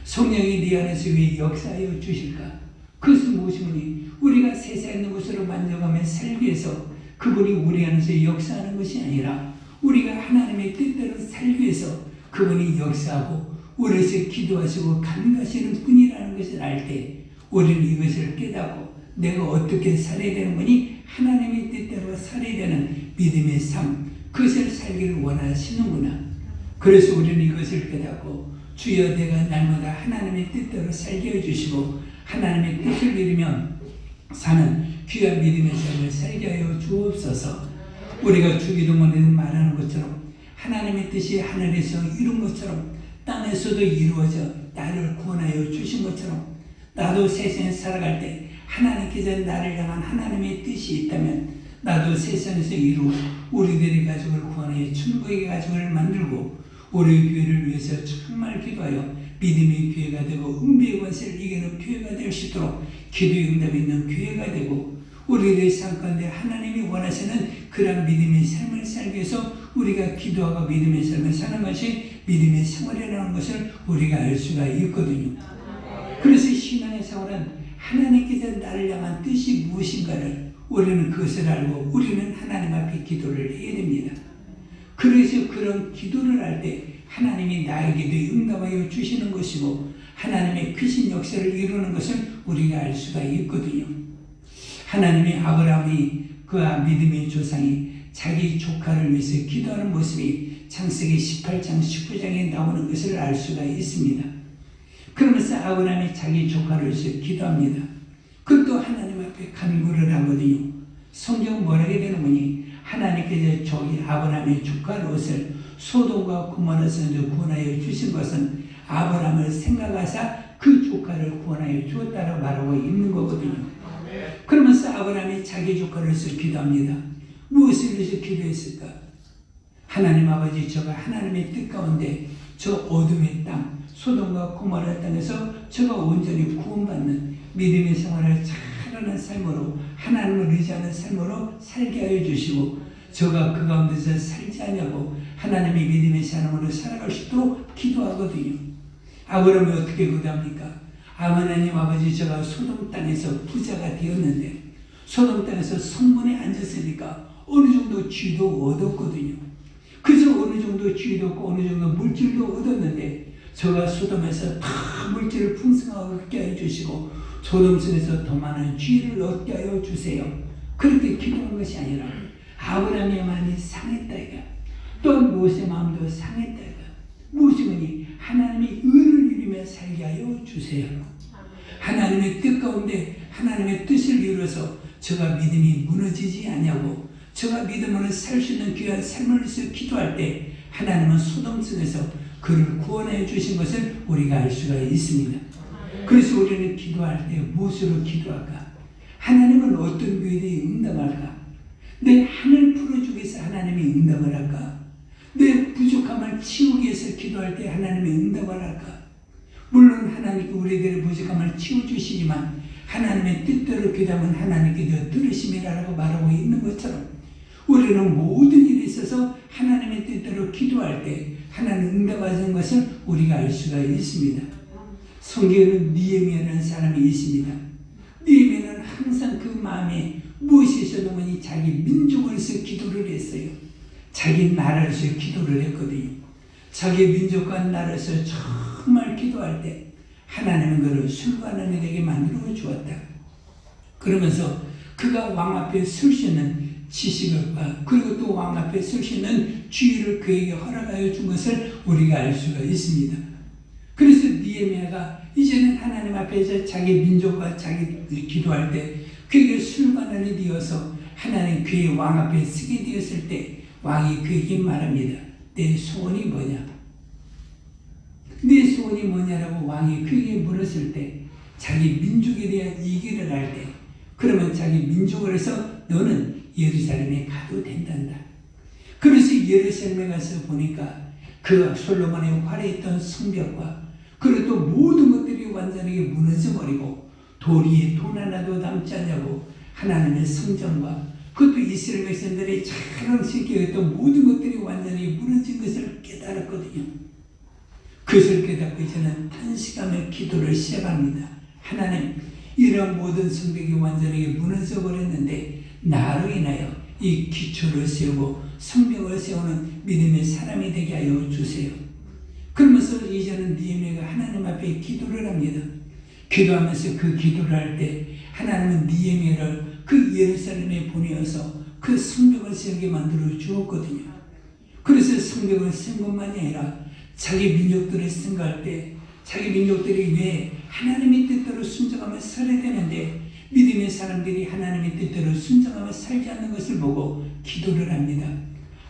성령이 네 안에서 왜 역사하여 주실까? 그것은 무엇이니? 우리가 세상에 있는 것으로 만족하며 살기 위해서 그분이 우리 안에서 역사하는 것이 아니라 우리가 하나님의 뜻대로 살기 위해서 그분이 역사하고 우리에서 기도하시고 간구하시는 분이라는 것을 알 때 우리는 이것을 깨닫고 내가 어떻게 살아야 되는 거니? 하나님의 뜻대로 살아야 되는 믿음의 삶, 그것을 살기를 원하시는구나. 그래서 우리는 이것을 깨닫고 주여 내가 날마다 하나님의 뜻대로 살게 해주시고 하나님의 뜻을 이루며 사는 귀한 믿음의 삶을 살게 하여 주옵소서. 우리가 주기도문에 말하는 것처럼 하나님의 뜻이 하늘에서 이룬 것처럼 땅에서도 이루어져 나를 구원하여 주신 것처럼 나도 세상에 살아갈 때 하나님께서 나를 향한 하나님의 뜻이 있다면 나도 세상에서 이루 우리들의 가족을 구원하여 천국의 가족을 만들고 우리 교회를 위해서 정말 기도하여 믿음의 교회가 되고 은비의 권세를 이기는 교회가 될 수 있도록 기도의 응답이 있는 교회가 되고 우리들의 삶 가운데 하나님이 원하시는 그런 믿음의 삶을 살기 위해서 우리가 기도하고 믿음의 삶을 사는 것이 믿음의 생활이라는 것을 우리가 알 수가 있거든요. 그래서 신앙의 생활은 하나님께서 나를 향한 뜻이 무엇인가를 우리는 그것을 알고 우리는 하나님 앞에 기도를 해야 됩니다. 그래서 그런 기도를 할 때 하나님이 나에게도 응답하여 주시는 것이고 하나님의 크신 역사를 이루는 것을 우리가 알 수가 있거든요. 하나님이 아브라함이 그 믿음의 조상이 자기 조카를 위해서 기도하는 모습이 창세기 18장 19장에 나오는 것을 알 수가 있습니다. 그러면서 아브라함이 자기 조카를 위해서 기도합니다. 그것도 하나님 앞에 간구를 하거든요. 성경은 뭐라고 되는 거니? 하나님께서 저기 아브라함의 조카 롯을 소돔과 고모라에서 구원하여 주신 것은 아브라함을 생각하사 그 조카를 구원하여 주었다고 말하고 있는 거거든요. 그러면서 아브라함이 자기 조카를 위해서 기도합니다. 무엇을 위해서 기도했을까? 하나님 아버지, 저가 하나님의 뜻 가운데 저 어둠의 땅 소돔과 고모라 땅에서 저가 온전히 구원받는 믿음의 생활을 잘하는 삶으로 하나님을 의지하는 삶으로 살게 하여 주시고 저가 그 가운데서 살지 않냐고 하나님의 믿음의 사람으로 살아갈 수 있도록 기도하거든요. 아브라함이 어떻게 기도합니까? 하나님 아버지, 제가 소돔 땅에서 부자가 되었는데 소돔 땅에서 성문에 앉았으니까 어느 정도 쥐도 얻었거든요. 그래서 어느 정도 쥐도 얻고 어느 정도 물질도 얻었는데 저가 소돔에서 다 물질을 풍성하게 해주시고 소돔 속에서 더 많은 쥐를 얻게 하여 주세요. 그렇게 기도한 것이 아니라 아브라함의 마음이 상했다 이가 또한 무엇의 마음도 상했다 이가 무엇이니 하나님의 의를 이루며 살게 하여 주세요. 하나님의 뜻 가운데 하나님의 뜻을 이루어서 저가 믿음이 무너지지 않냐고 저가 믿음으로 살 수 있는 귀한 삶을 위해서 기도할 때 하나님은 소돔 속에서 그를 구원해 주신 것을 우리가 알 수가 있습니다. 그래서 우리는 기도할 때 무엇으로 기도할까? 하나님은 어떤 교회에 응답할까? 내 한을 풀어주기 위해서 하나님이 응답을 할까? 내 부족함을 치우기 위해서 기도할 때 하나님이 응답을 할까? 물론 하나님께 우리들의 부족함을 치워주시지만 하나님의 뜻대로 기도하면 하나님께서 들으심이라고 말하고 있는 것처럼 우리는 모든 일에 있어서 하나님의 뜻대로 기도할 때 하나님 응답하시는 것을 우리가 알 수가 있습니다. 성경에는 느헤미야라는 사람이 있습니다. 느헤미야는 항상 그 마음에 무엇이 소돔은 자기 민족을 위해서 기도를 했어요. 자기 나라를 위해서 기도를 했거든요. 자기 민족과 나라를 위해서 정말 기도할 때 하나님은 그를 술관원이 되게 만들어 주었다. 그러면서 그가 왕 앞에 설 수 있는 지식을 그리고 또 왕 앞에 설 수 있는 지위를 그에게 허락하여 준 것을 우리가 알 수가 있습니다. 그래서 느헤미야가 이제는 하나님 앞에서 자기 민족과 자기 기도할 때 그에게 술관원이 되어서 하나님 그의 왕 앞에 서게 되었을 때 왕이 그에게 말합니다. 내 소원이 뭐냐? 내 소원이 뭐냐라고 왕이 그에게 물었을 때 자기 민족에 대한 얘기를 할 때 그러면 자기 민족을 해서 너는 예루살렘에 가도 된단다. 그래서 예루살렘에 가서 보니까 그 솔로몬의 화려했던 성벽과 그리고 또 모든 것들이 완전하게 무너져버리고 돌 위에 돈 하나도 남지 않냐고 하나님의 성전과 그것도 이스라엘 백성들이 잘 지켜했던 모든 것들이 완전히 무너진 것을 깨달았거든요. 그것을 깨닫고 저는 탄식하며 기도를 시작합니다. 하나님, 이런 모든 성벽이 완전히 무너져 버렸는데 나로 인하여 이 기초를 세우고 성벽을 세우는 믿음의 사람이 되게 하여 주세요. 그러면서 이제는 느헤미야가 하나님 앞에 기도를 합니다. 기도하면서 그 기도를 할 때 하나님은 느헤미야를 그 예루살렘에 보내어서 그 성벽을 세우게 만들어 주었거든요. 그래서 성벽을 세운 것만이 아니라 자기 민족들을 생각할 때 자기 민족들이 왜 하나님의 뜻대로 순종하며 살아야 되는데 믿음의 사람들이 하나님의 뜻대로 순종하며 살지 않는 것을 보고 기도를 합니다.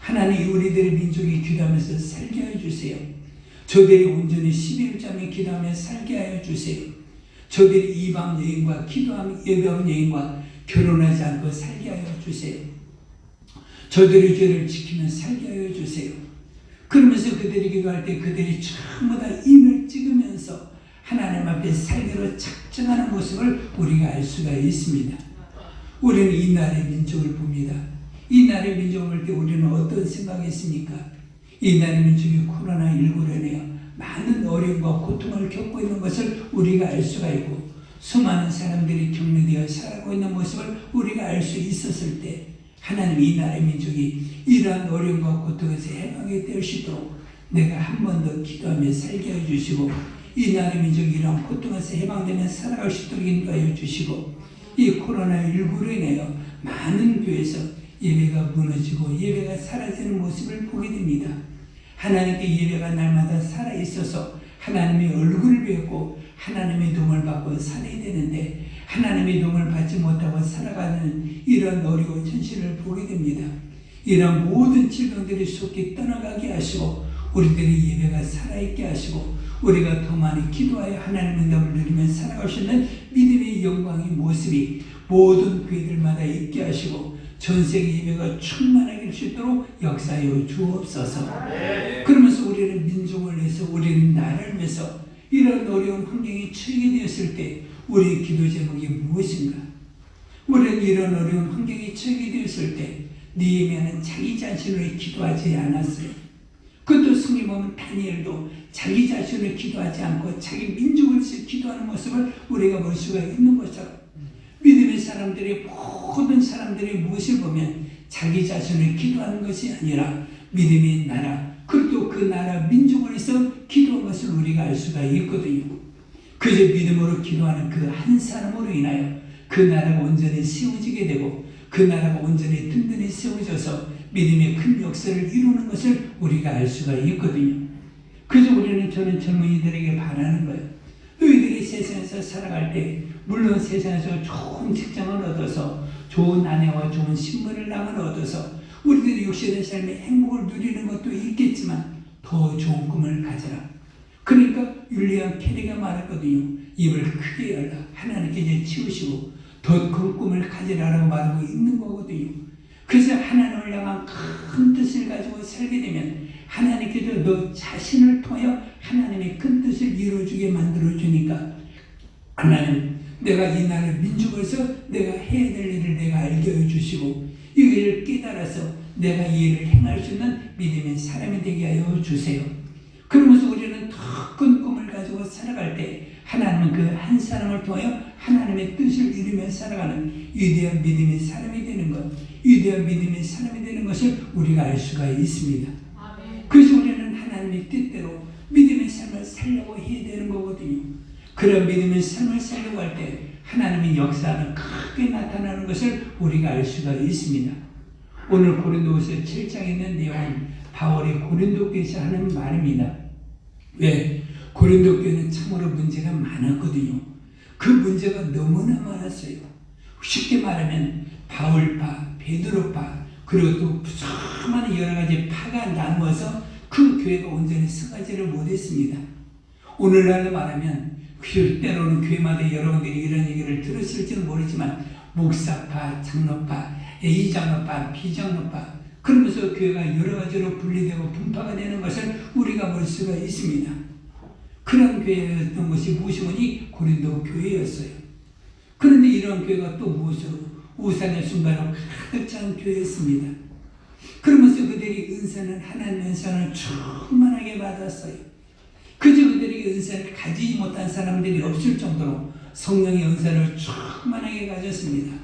하나님, 우리들의 민족이 기도하면서 살게 하여 주세요. 저들이 온전히 11자매 기도하며 살게 하여 주세요. 저들이 이방 여인과 기도하며 예방 여인과 결혼하지 않고 살게 하여 주세요. 저들의 죄를 지키며 살게 하여 주세요. 그러면서 그들이 기도할 때 그들이 전부 다 인을 찍으면서 하나님 앞에 살기로 작정하는 모습을 우리가 알 수가 있습니다. 우리는 이 나라의 민족을 봅니다. 이 나라의 민족을 볼 때 우리는 어떤 생각이 있습니까? 이 나라의 민족이 코로나19로 인하여 많은 어려움과 고통을 겪고 있는 것을 우리가 알 수가 있고 수많은 사람들이 격리되어 살아가고 있는 모습을 우리가 알 수 있었을 때 하나님, 이 나라의 민족이 이러한 어려움과 고통에서 해방이 될 수 있도록 내가 한 번 더 기도하며 살게 해주시고 이 나라의 민족이 이러한 고통에서 해방되며 살아갈 수 있도록 인도하여 주시고 이 코로나19로 인하여 많은 교회에서 예배가 무너지고 예배가 사라지는 모습을 보게 됩니다. 하나님께 예배가 날마다 살아있어서 하나님의 얼굴을 뵙고 하나님의 도움을 받고 살아야 되는데 하나님의 도움을 받지 못하고 살아가는 이런 어려운 현실을 보게 됩니다. 이런 모든 질병들이 속히 떠나가게 하시고 우리들의 예배가 살아있게 하시고 우리가 더 많이 기도하여 하나님의 은혜를 누리며 살아갈 수 있는 믿음의 영광의 모습이 모든 교회들마다 있게 하시고 전세계 예배가 충만하게 할 수 있도록 역사하여 주옵소서. 그러면서 우리는 민족을 위해서 우리는 나라를 위해서 이런 어려운 환경에 처하게 되었을 때 우리의 기도 제목이 무엇인가? 우리는 이런 어려운 환경에 처하게 되었을 때 느헤미야는 자기 자신을 기도하지 않았어요. 그것도 성경에 보면 다니엘도 자기 자신을 기도하지 않고 자기 민족을 위해서 기도하는 모습을 우리가 볼 수가 있는 것처럼 믿음의 사람들의 모든 사람들의 무엇을 보면 자기 자신을 기도하는 것이 아니라 믿음의 나라 그리고 그 나라 민족을 위해서 기도한 것을 우리가 알 수가 있거든요. 그저 믿음으로 기도하는 그 한 사람으로 인하여 그 나라가 온전히 세워지게 되고 그 나라가 온전히 든든히 세워져서 믿음의 큰 역사를 이루는 것을 우리가 알 수가 있거든요. 그래서 저는 젊은이들에게 바라는 거예요. 너희들이 세상에서 살아갈 때 물론 세상에서 좋은 직장을 얻어서 좋은 아내와 좋은 신분을 얻어서 우리들이 육신의 삶의 행복을 누리는 것도 있겠지만 더 좋은 꿈을 가져라. 그러니까 율리안 캐리가 말했거든요. 입을 크게 열라. 하나님께 이제 치우시고 더 큰 꿈을 가지라라고 말하고 있는 거거든요. 그래서 하나님을 향한 큰 뜻을 가지고 살게 되면 하나님께서 너 자신을 통하여 하나님의 큰 뜻을 이루어주게 만들어주니까 하나님, 내가 이 나라의 민족에서 내가 해야 될 일을 내가 알게 해주시고 이 일을 깨달아서 내가 이 일을 행할 수 있는 믿음의 사람이 되게 하여 주세요. 그러면서 우리는 더 큰 꿈을 가지고 가지고 살아갈 때 하나님은 그 한 사람을 통하여 하나님의 뜻을 이루며 살아가는 위대한 믿음의 사람이 되는 것, 위대한 믿음의 사람이 되는 것을 우리가 알 수가 있습니다. 그래서 우리는 하나님의 뜻대로 믿음의 삶을 살려고 해야 되는 거거든요. 그런 믿음의 삶을 살려고 할 때 하나님의 역사는 크게 나타나는 것을 우리가 알 수가 있습니다. 오늘 고린도후서 7장에 있는 내용은 바울이 고린도 교회에서 하는 말입니다. 왜? 고린도 교회는 참으로 문제가 많았거든요. 그 문제가 너무나 많았어요. 쉽게 말하면 바울파, 베드로파, 그리고 또 수많은 여러 가지 파가 나누어서 그 교회가 온전히 서가지를 못했습니다. 오늘날로 말하면 때로는 교회마다 여러분들이 이런 얘기를 들었을지는 모르지만 목사파, 장로파, A장로파, B장로파 그러면서 교회가 여러 가지로 분리되고 분파가 되는 것을 우리가 볼 수가 있습니다. 그런 교회였던 것이 무엇이니 고린도 교회였어요. 그런데 이런 교회가 또 무엇으로 우상의 순간으로 가득 찬 교회였습니다. 그러면서 그들이 은사는 하나님의 은사를 충만하게 받았어요. 그저 그들이 은사를 가지지 못한 사람들이 없을 정도로 성령의 은사를 충만하게 가졌습니다.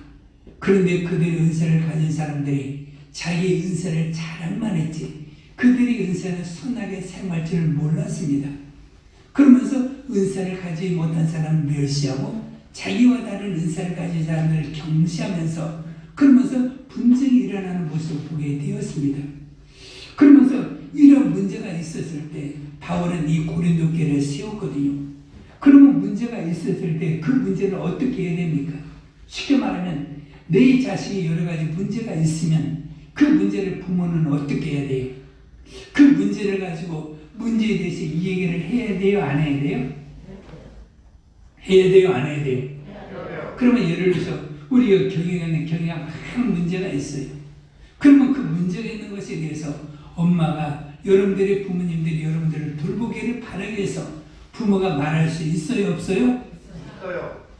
그런데 그들의 은사를 가진 사람들이 자기의 은사를 자랑만 했지 그들이 은사를 선하게 사용할 줄 몰랐습니다. 그러면서 은사를 가지지 못한 사람을 멸시하고 자기와 다른 은사를 가진 사람들을 경시하면서 그러면서 분쟁이 일어나는 모습을 보게 되었습니다. 그러면서 이런 문제가 있었을 때 바울은 이 고린도 교회를 세웠거든요. 그러면 문제가 있었을 때 그 문제를 어떻게 해야 됩니까? 쉽게 말하면 내 자식이 여러 가지 문제가 있으면 그 문제를 부모는 어떻게 해야 돼요? 그 문제를 가지고 문제에 대해서 이 얘기를 해야 돼요? 안 해야 돼요? 해야 돼요? 안 해야 돼요? 그러면 예를 들어서 우리가 경영하는 많은 문제가 있어요. 그러면 그 문제가 있는 것에 대해서 엄마가 여러분들의 부모님들이 여러분들을 돌보기를 바라기 위해서 부모가 말할 수 있어요? 없어요?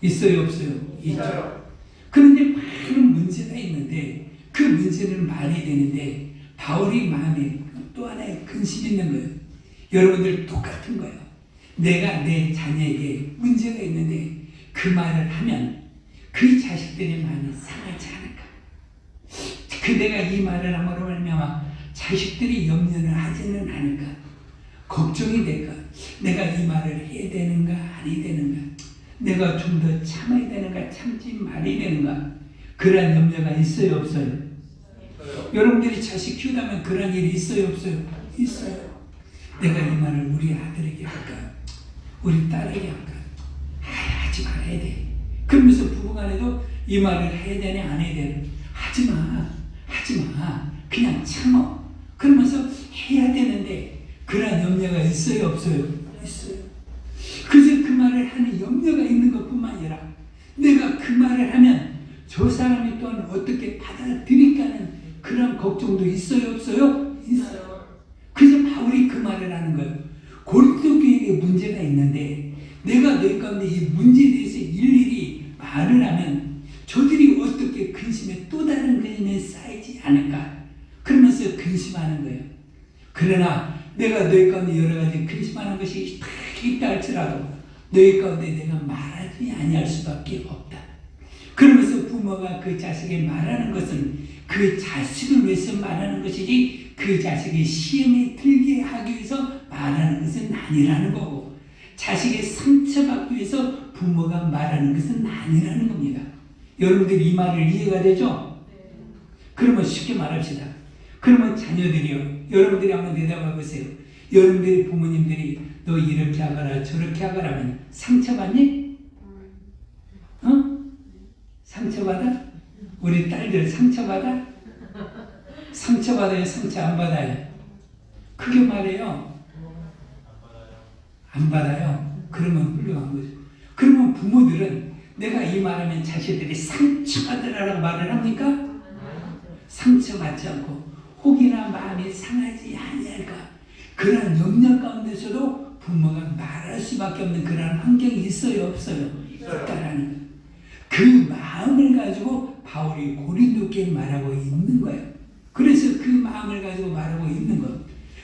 있어요? 없어요? 있죠. 그런데 많은 문제가 있는데 그 문제는 말이 되는데 바울이 마음에 또 하나의 근심이 있는 거예요. 여러분들 똑같은 거예요. 내가 내 자녀에게 문제가 있는데 그 말을 하면 그 자식들의 마음이 상하지 않을까? 내가 이 말을 함으로 말미암아 자식들이 염려를 하지는 않을까? 걱정이 될까? 내가 이 말을 해야 되는가 안 해야 되는가? 내가 좀 더 참아야 되는가 참지 말아야 되는가? 그런 염려가 있어요 없어요? 여러분들이 자식 키우다면 그런 일이 있어요 없어요? 있어요. 내가 이 말을 우리 아들에게 할까? 우리 딸에게 할까? 하지 말아야 돼. 그러면서 부부간에도 이 말을 해야 되냐 안 해야 되냐? 하지마 그냥 참어. 그러면서 해야 되는데 그런 염려가 있어요 없어요? 있어요. 그저 그 말을 하는 염려가 있는 것뿐만 아니라 내가 그 말을 하면 저 사람이 또한 어떻게 받아들일까 하는 그런 걱정도 있어요 없어요? 있어요. 그래서 바울이 그 말을 하는 거예요. 고린도 교회에 문제가 있는데 내가 너희 가운데 이 문제에 대해서 일일이 말을 하면 저들이 어떻게 근심에 또 다른 근심에 쌓이지 않을까? 그러면서 근심하는 거예요. 그러나 내가 너희 가운데 여러 가지 근심하는 것이 다 있다 할지라도 너희 가운데 내가 말하지 아니할 수밖에 없다. 그러면서 부모가 그 자식에게 말하는 것은 그 자식을 위해서 말하는 것이지 그 자식이 시험에 들게 하기 위해서 말하는 것은 아니라는 거고 자식의 상처받기 위해서 부모가 말하는 것은 아니라는 겁니다. 여러분들이 이 말을 이해가 되죠? 그러면 쉽게 말합시다. 그러면 자녀들이요. 여러분들이 한번 대답해 보세요. 여러분들이 부모님들이 너 이렇게 하거라 저렇게 하거라 하면 상처받니? 상처받아? 우리 딸들 상처받아? 상처받아요? 상처 안 받아요? 그게 말이에요. 안 받아요. 그러면 훌륭한 거죠. 그러면 부모들은 내가 이 말하면 자식들이 상처받으라고 말을 합니까? 상처받지 않고 혹이나 마음이 상하지 아니할까? 그런 염려 가운데서도 부모가 말할 수밖에 없는 그런 환경이 있어요 없어요? 있다라는 거예요. 그 마음을 가지고 바울이 고린도 교회에 말하고 있는 거예요. 그래서 그 마음을 가지고 말하고 있는 거예요.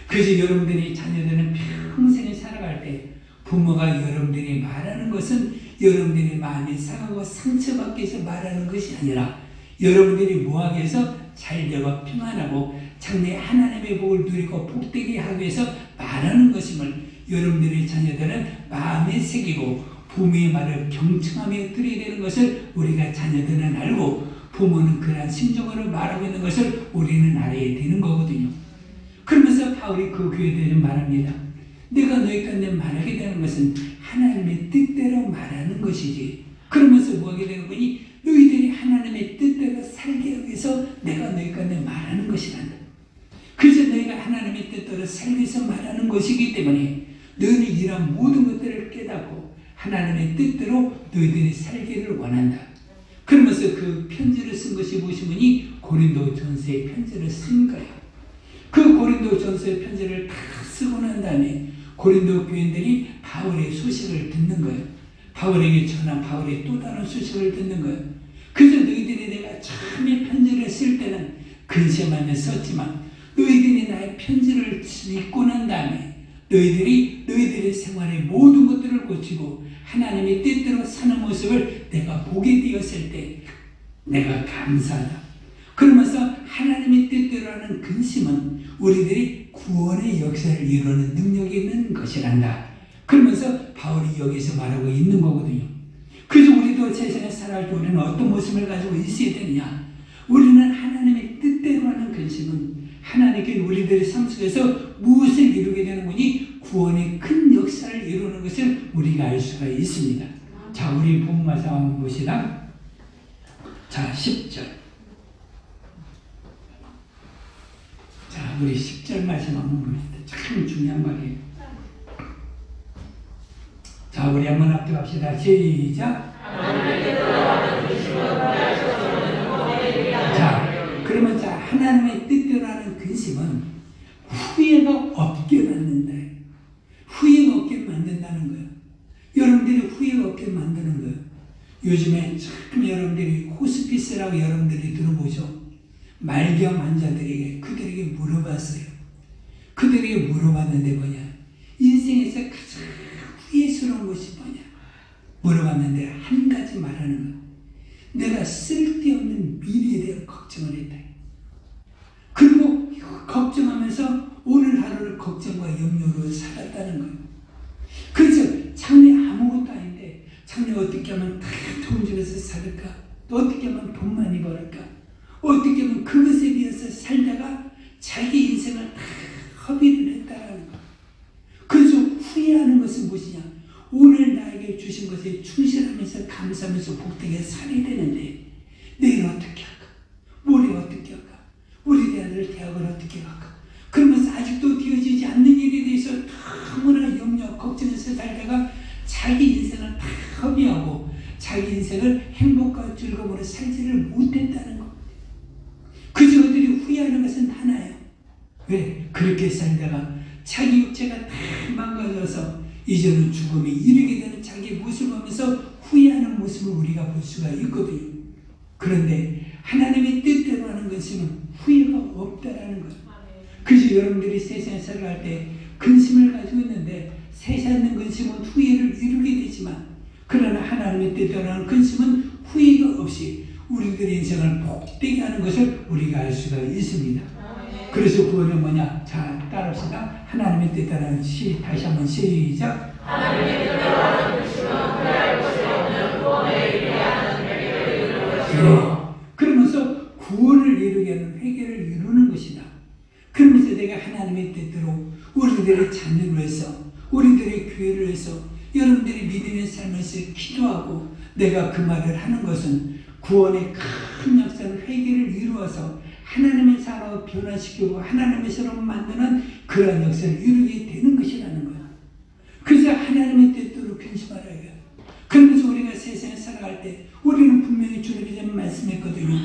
그래서 여러분들이 자녀들은 평생을 살아갈 때 부모가 여러분들이 말하는 것은 여러분들이 마음이 상하고 상처받기 위해서 말하는 것이 아니라 여러분들이 뭐하기 위해서 잘되고 평안하고 장래에 하나님의 복을 누리고 복되게 하기 위해서 말하는 것임을 여러분들의 자녀들은 마음에 새기고 부모의 말을 경청하며 들어야 되는 것을 우리가 자녀들은 알고 부모는 그러한 심정으로 말하고 있는 것을 우리는 알아야 되는 거거든요. 그러면서 바울이 그 교회들은 말합니다. 내가 너희 가운데 말하게 되는 것은 하나님의 뜻대로 말하는 것이지. 그러면서 뭐하게 되는 거니? 너희들이 하나님의 뜻대로 살게 하기 위해서 내가 너희 가운데 말하는 것이란다. 그래서 너희가 하나님의 뜻대로 살기 위해서 말하는 것이기 때문에 너희는 이러한 모든 것들을 깨닫고 하나님의 뜻대로 너희들이 살기를 원한다. 그러면서 그 편지를 쓴 것이 무엇이니? 고린도전서의 편지를 쓴 거예요. 그 고린도전서의 편지를 다 쓰고 난 다음에 고린도 교인들이 바울의 소식을 듣는 거예요. 바울에게 전한 바울의 또 다른 소식을 듣는 거예요. 그래서 너희들이 내가 처음에 편지를 쓸 때는 근심하며 썼지만 너희들이 나의 편지를 읽고 난 다음에 너희들의 생활의 모든 것들을 고치고 하나님의 뜻대로 사는 모습을 내가 보게 되었을 때 내가 감사하다. 그러면서 하나님의 뜻대로 하는 근심은 우리들이 구원의 역사를 이루는 능력이 있는 것이란다. 그러면서 바울이 여기서 말하고 있는 거거든요. 그래서 우리도 세상에 살아갈 때 우리는 어떤 모습을 가지고 있어야 되느냐? 우리는 하나님의 뜻대로 하는 근심은 하나님께 우리들의 삶 속에서 무엇을 이루게 되는 거니? 구원의 큰 역사를 이루는 것을 우리가 알 수가 있습니다. 자, 우리 본문 말씀 한번 봅시다. 자, 10절. 자, 우리 10절 말씀 한번 봅시다. 참 중요한 말이에요. 자, 우리 한번 앞에 갑시다. 시작. 자, 그러면 자, 하나님의 뜻대로 하는 근심은 후회가 없게 만든다. 후회가 없게 만든다는 거예요. 여러분들이 후회가 없게 만드는 거예요. 요즘에 참 여러분들이 호스피스라고 여러분들이 들어보죠. 말기암 환자들에게 그들에게 물어봤어요. 그들에게 물어봤는데 뭐냐? 인생에서 가장 후회스러운 것이 뭐냐? 물어봤는데 한 가지 말하는 거예요. 내가 쓸데없는 미래에 대한 걱정을 했다. 그리고 걱정하면서 오늘 하루를 걱정과 염려로 살았다는 거예요. 그래서 장래 아무것도 아닌데 장래 어떻게 하면 다 좋은 집에서 살을까? 또 어떻게 하면 돈 많이 벌을까? 어떻게 하면 그것에 비해서 살다가 자기 인생을 다 허비를 했다라는 거예요. 그래서 후회하는 것은 무엇이냐? 오늘 나에게 주신 것에 충실하면서 감사하면서 복되게 살아야 되는데 내일 어떻게 할까? 모레 어떻게 할까? 우리 아들 대학을 어떻게 갈까? 그러면서 아직도 되어지지 않는 일에 대해서 너무나 염려, 걱정해서 살다가 자기 인생을 다 허비하고 자기 인생을 행복과 즐거움으로 살지를 못했다는 것. 그저 그들이 후회하는 것은 하나예요. 왜? 그렇게 살다가 자기 육체가 다 망가져서 이제는 죽음에 이르게 되는 자기 모습을 보면서 후회하는 모습을 우리가 볼 수가 있거든요. 그런데 하나님의 뜻대로 하는 것은 후회가 없다라는 거예요. 그래서 여러분들이 세상에 살아갈 때 근심을 가지고 있는데 세상에 근심은 후회를 이루게 되지만 그러나 하나님의 뜻대로 하는 근심은 후회가 없이 우리들의 인생을 복되게 하는 것을 우리가 알 수가 있습니다. 그래서 그거는 뭐냐? 자, 따라합시다. 하나님의 뜻대로 하는 다시 한번 시작. 하나님의 뜻대로 하는 근심은 후회할 것이 없는 구원에 이르게 하는 회개를 이루는 것이요. 그러면서 구원을 이루게 하는 회개를 이루는 것이다. 그러면서 내가 하나님의 뜻대로 우리들의 자녀를 위해서 우리들의 교회를 위해서 여러분들이 믿음의 삶에서 기도하고 내가 그 말을 하는 것은 구원의 큰 역사는 회개를 이루어서 하나님의 사람을 변화시키고 하나님의 사람을 만드는 그런 역사를 이루게 되는 것이라는 거야. 그래서 하나님의 뜻대로 근심하라 해요. 그러면서 우리가 세상에 살아갈 때 우리는 분명히 주님께서 말씀했거든요.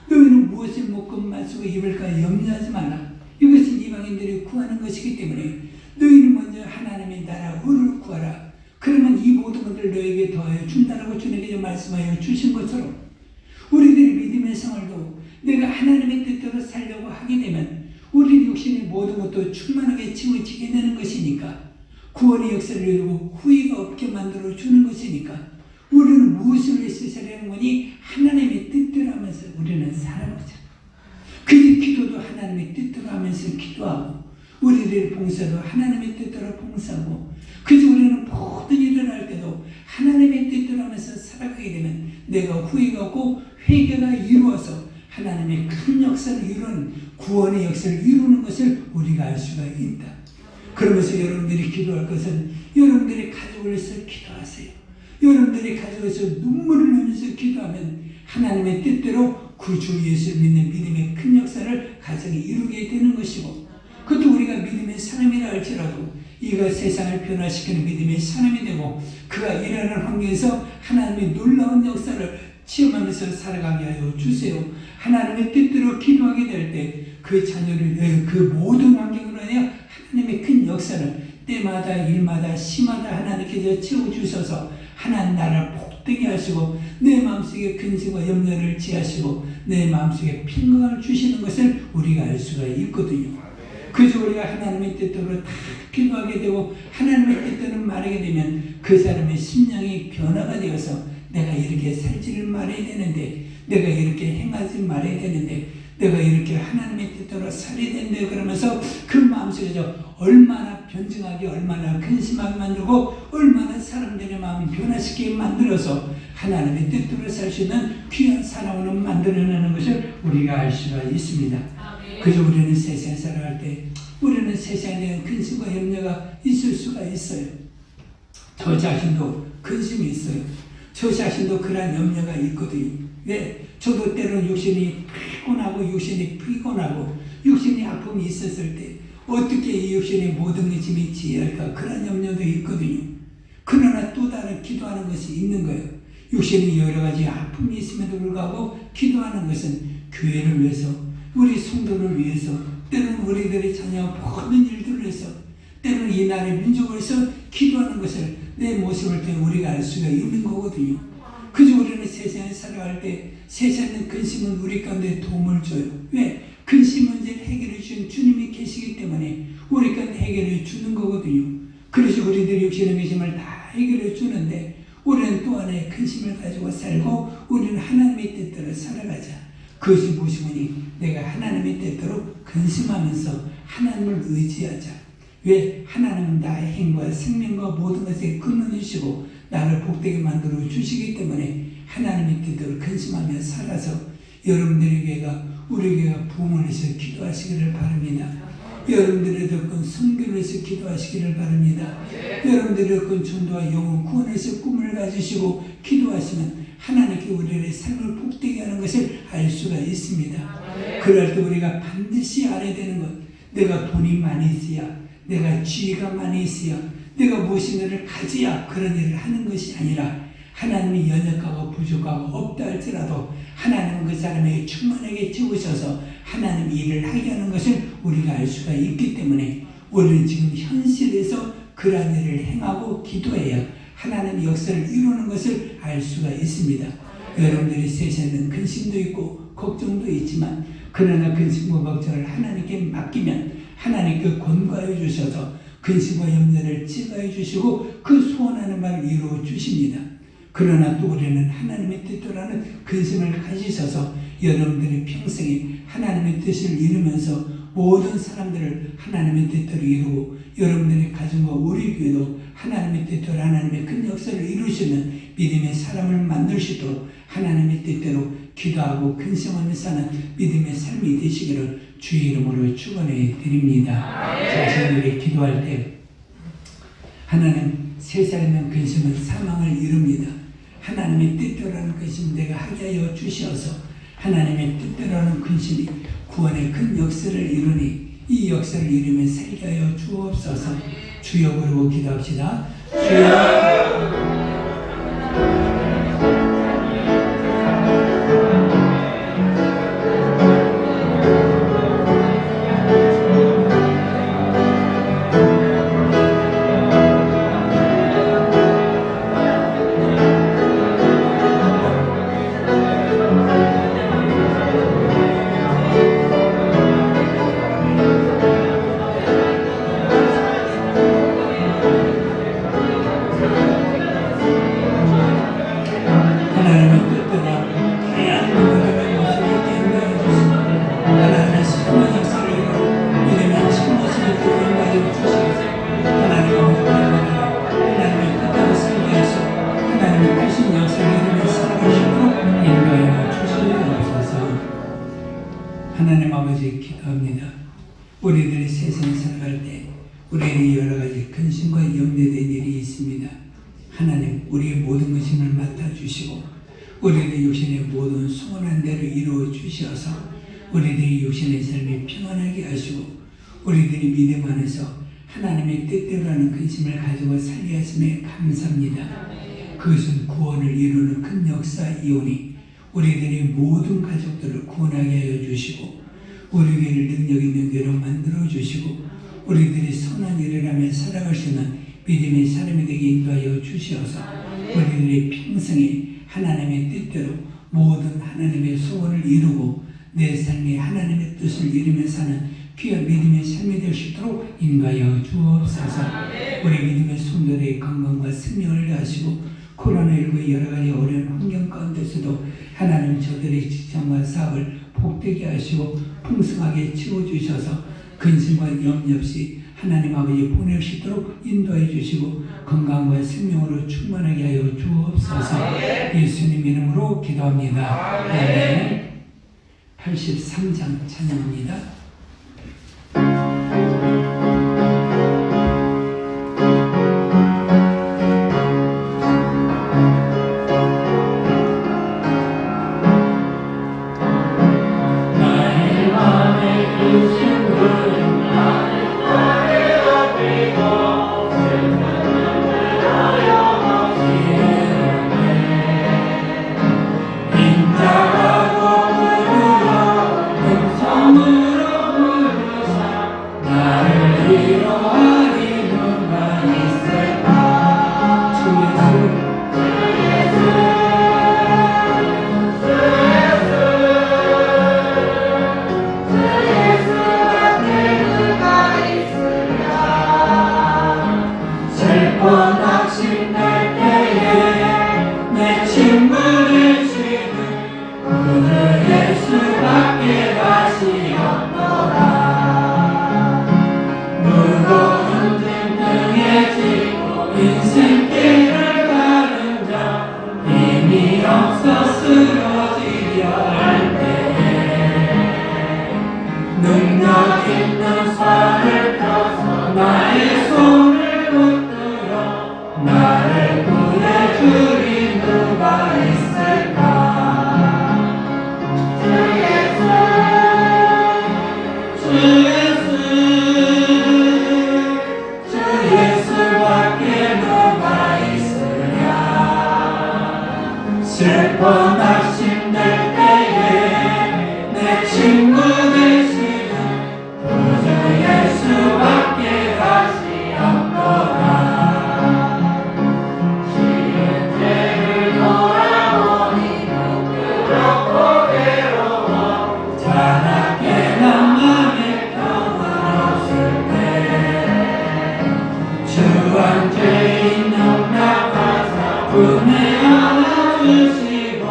너희는 무엇을 먹고 마시고 입을까 염려하지 말라. 이것은 이방인들이 구하는 것이기 때문에 너희는 먼저 하나님의 나라 의를 구하라. 그러면 이 모든 것을 너에게 더하여 준다라고 주님께서 말씀하여 주신 것처럼 우리들의 믿음의 생활도 내가 하나님의 뜻대로 살려고 하게 되면 우리 육신의 모든 것도 충만하게 채워지게 되는 것이니까 구원의 역사를 이루고 후회가 없게 만들어 주는 것이니까 우리는 무엇을 위해서 살아가는 거니? 하나님의 뜻대로 하면서 우리는 살아가자. 그의 기도도 하나님의 뜻대로 하면서 기도하고 우리들의 봉사도 하나님의 뜻대로 봉사하고 그래서 우리는 모든 일을 할 때도 하나님의 뜻대로 하면서 살아가게 되면 내가 후회가 없고 회개가 이루어서 하나님의 큰 역사를 이루는 구원의 역사를 이루는 것을 우리가 알 수가 있다. 그러면서 여러분들이 기도할 것은 여러분들이 가족을 위해서 기도하세요. 여러분들이 가족에서 눈물을 흘리면서 기도하면 하나님의 뜻대로 그 주 예수를 믿는 믿음의 큰 역사를 가정에 이루게 되는 것이고 그것도 우리가 믿음의 사람이라 할지라도 이가 세상을 변화시키는 믿음의 사람이 되고 그가 일하는 환경에서 하나님의 놀라운 역사를 체험하면서 살아가게 하여 주세요. 하나님의 뜻대로 기도하게 될 때 그 자녀를 그 모든 환경으로 하여 하나님의 큰 역사를 때마다 일마다 시마다 하나님께서 채워주셔서 하나님 나라를 복되게 하시고 내 마음속에 근심과 염려를 지하시고 내 마음속에 평강을 주시는 것을 우리가 알 수가 있거든요. 그래서 우리가 하나님의 뜻대로 다 기도하게 되고 하나님의 뜻대로 말하게 되면 그 사람의 심령이 변화가 되어서 내가 이렇게 살지를 말해야 되는데 내가 이렇게 행하지 말아야 되는데 내가 이렇게 하나님의 뜻대로 살아야 되는데 그러면서 그 마음속에서 얼마나 변증하게 얼마나 근심하게 만들고 얼마나 사람들의 마음을 변화시키게 만들어서 하나님의 뜻대로 살 수 있는 귀한 사람으로 만들어내는 것을 우리가 알 수가 있습니다. 그래서 우리는 세상에 살아갈 때 우리는 세상에 대한 근심과 염려가 있을 수가 있어요. 저 자신도 근심이 있어요. 저 자신도 그런 염려가 있거든요. 왜? 저도 때로는 육신이 피곤하고 육신이 아픔이 있었을 때 어떻게 이 육신의 모든 것이 지혜할까 그런 염려도 있거든요. 그러나 또 다른 기도하는 것이 있는 거예요. 육신이 여러 가지 아픔이 있음에도 불구하고 기도하는 것은 교회를 위해서 우리 성도를 위해서 때로는 우리들의 자녀 모든 일들을 위해서 때로는 이 나라의 민족을 위해서 기도하는 것을 내 모습을 통해 우리가 알 수가 있는 거거든요. 그래서 우리는 세상에 살아갈 때 세상의 근심은 우리 가운데 도움을 줘요. 왜? 근심 문제를 해결해 주신 주님이 계시기 때문에 우리 가운데 해결해 주는 거거든요. 그래서 우리들이 육신의 근심을 다 해결해 주는데 우리는 또 하나의 근심을 가지고 살고 우리는 하나님의 뜻대로 살아가자. 그것이 무엇이니? 내가 하나님의 뜻대로 근심하면서 하나님을 의지하자. 왜? 하나님은 나의 행과 생명과 모든 것에 근원이시고 나를 복되게 만들어 주시기 때문에 하나님의 뜻대로 근심하며 살아서 여러분들의 교회가 우리 교회가 부흥을 해서 기도하시기를 바랍니다. 여러분들의 덕분 선교를 해서 기도하시기를 바랍니다. 여러분들의 덕분 전도와 영혼 구원에서 꿈을 가지시고 기도하시면 하나님께 우리의 삶을 복되게 하는 것을 알 수가 있습니다. 그럴 때 우리가 반드시 알아야 되는 것, 내가 돈이 많이 있어야, 내가 지위가 많이 있어야, 내가 무엇인가를 가져야 그런 일을 하는 것이 아니라 하나님이 연약하고 부족하고 없다 할지라도 하나님은 그 사람에게 충만하게 채우셔서 하나님 일을 하게 하는 것을 우리가 알 수가 있기 때문에 우리는 지금 현실에서 그러한 일을 행하고 기도해야 하나님의 역사를 이루는 것을 알 수가 있습니다. 여러분들이 세상에는 근심도 있고 걱정도 있지만 그러나 근심과 걱정을 하나님께 맡기면 하나님께 권고하여 주셔서 근심과 염려를 제거해 주시고 그 소원하는 바를 이루어 주십니다. 그러나 또 우리는 하나님의 뜻대로라는 근심을 가지셔서 여러분들의 평생에 하나님의 뜻을 이루면서 모든 사람들을 하나님의 뜻대로 이루고 여러분들의 가정과 우리 교회도 하나님의 뜻대로 하나님의 큰 역사를 이루시는 믿음의 사람을 만들 수 있도록 하나님의 뜻대로 기도하고 근심하며 사는 믿음의 삶이 되시기를 주의 이름으로 축원해 드립니다. 자신들이 기도할 때 하나님 세상에 있는 근심은 사망을 이룹니다. 하나님의 뜻대로라는 근심 내가 하게 하여 주시어서 하나님의 뜻대로라는 근심이 구원의 큰 역사를 이루니 이 역사를 이루며 살게 하여 주옵소서. 주여 부르고 기도합시다. 주여. 있습니다. 하나님, 우리의 모든 것임을 맡아주시고 우리들의 육신의 모든 소원한 대로 이루어 주시어서 우리들의 육신의 삶이 평안하게 하시고 우리들이 믿음 안에서 하나님의 뜻대로라는 근심을 가지고 살게 하심에 감사합니다. 그것은 구원을 이루는 큰 역사이오니 우리들의 모든 가족들을 구원하게 하여 주시고 우리 교회를 능력 있는 교회로 만들어 주시고 우리들이 선한 일을 하며 살아갈 수 있는 믿음의 사람이 되게 인도하여 주시어서 우리들의 평생에 하나님의 뜻대로 모든 하나님의 소원을 이루고 내 삶에 하나님의 뜻을 이루며 사는 귀한 믿음의 삶이 될 수 있도록 인도하여 주옵소서. 우리 믿음의 성도들의 건강과 생명을 하시고 코로나19의 여러 가지 어려운 환경 가운데서도 하나님 저들의 직장과 사업을 복되게 하시고 풍성하게 채워주셔서 근심과 염려 없이 하나님 아버지 보낼 수 있도록 인도해 주시고 건강과 생명으로 충만하게 하여 주옵소서. 예수님 이름으로 기도합니다. 아멘. 83장 찬양합니다. 주한테 있는 나가사 은혜 안아주시고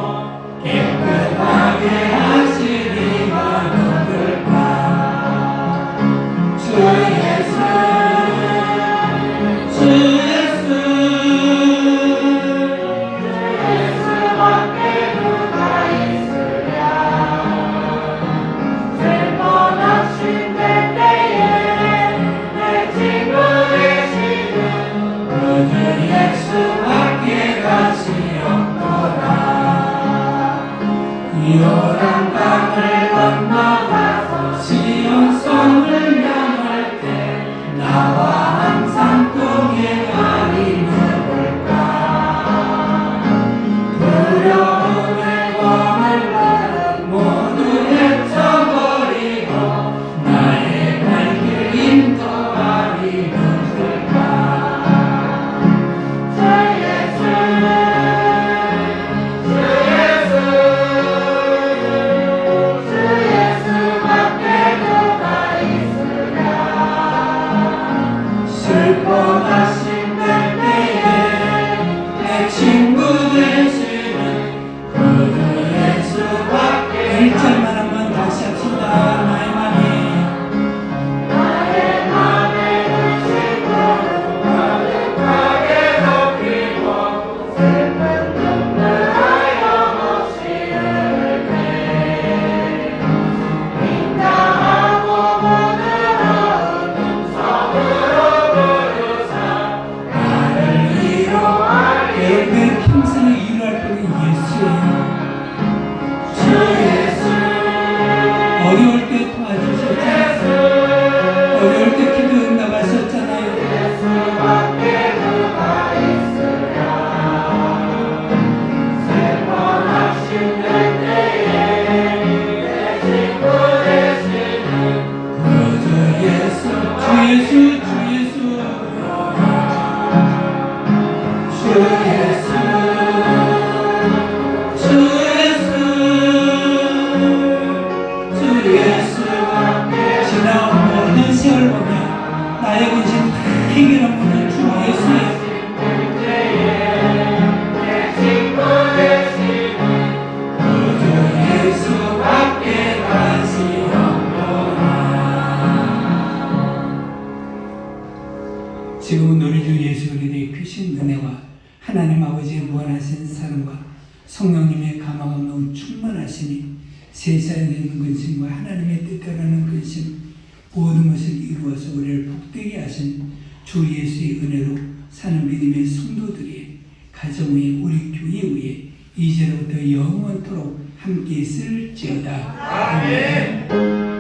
지나온 모든 세월 보면 나의 근심 다 해결하는 주 예수의 예수밖에 다시 없구나. 지금은 우리 주 예수 그리스도의 크신 은혜와 하나님 아버지의 무한하신 사랑과 성령님의 감화 감동 충만하심이 세상에 있는 근심과 하나님의 뜻대로는 근심 모든 것을 이루어서 우리를 복되게 하신 주 예수의 은혜로 사는 믿음의 성도들이 가정 위에 우리 교회 위에 이제로부터 영원토록 함께 있을지어다. 아멘.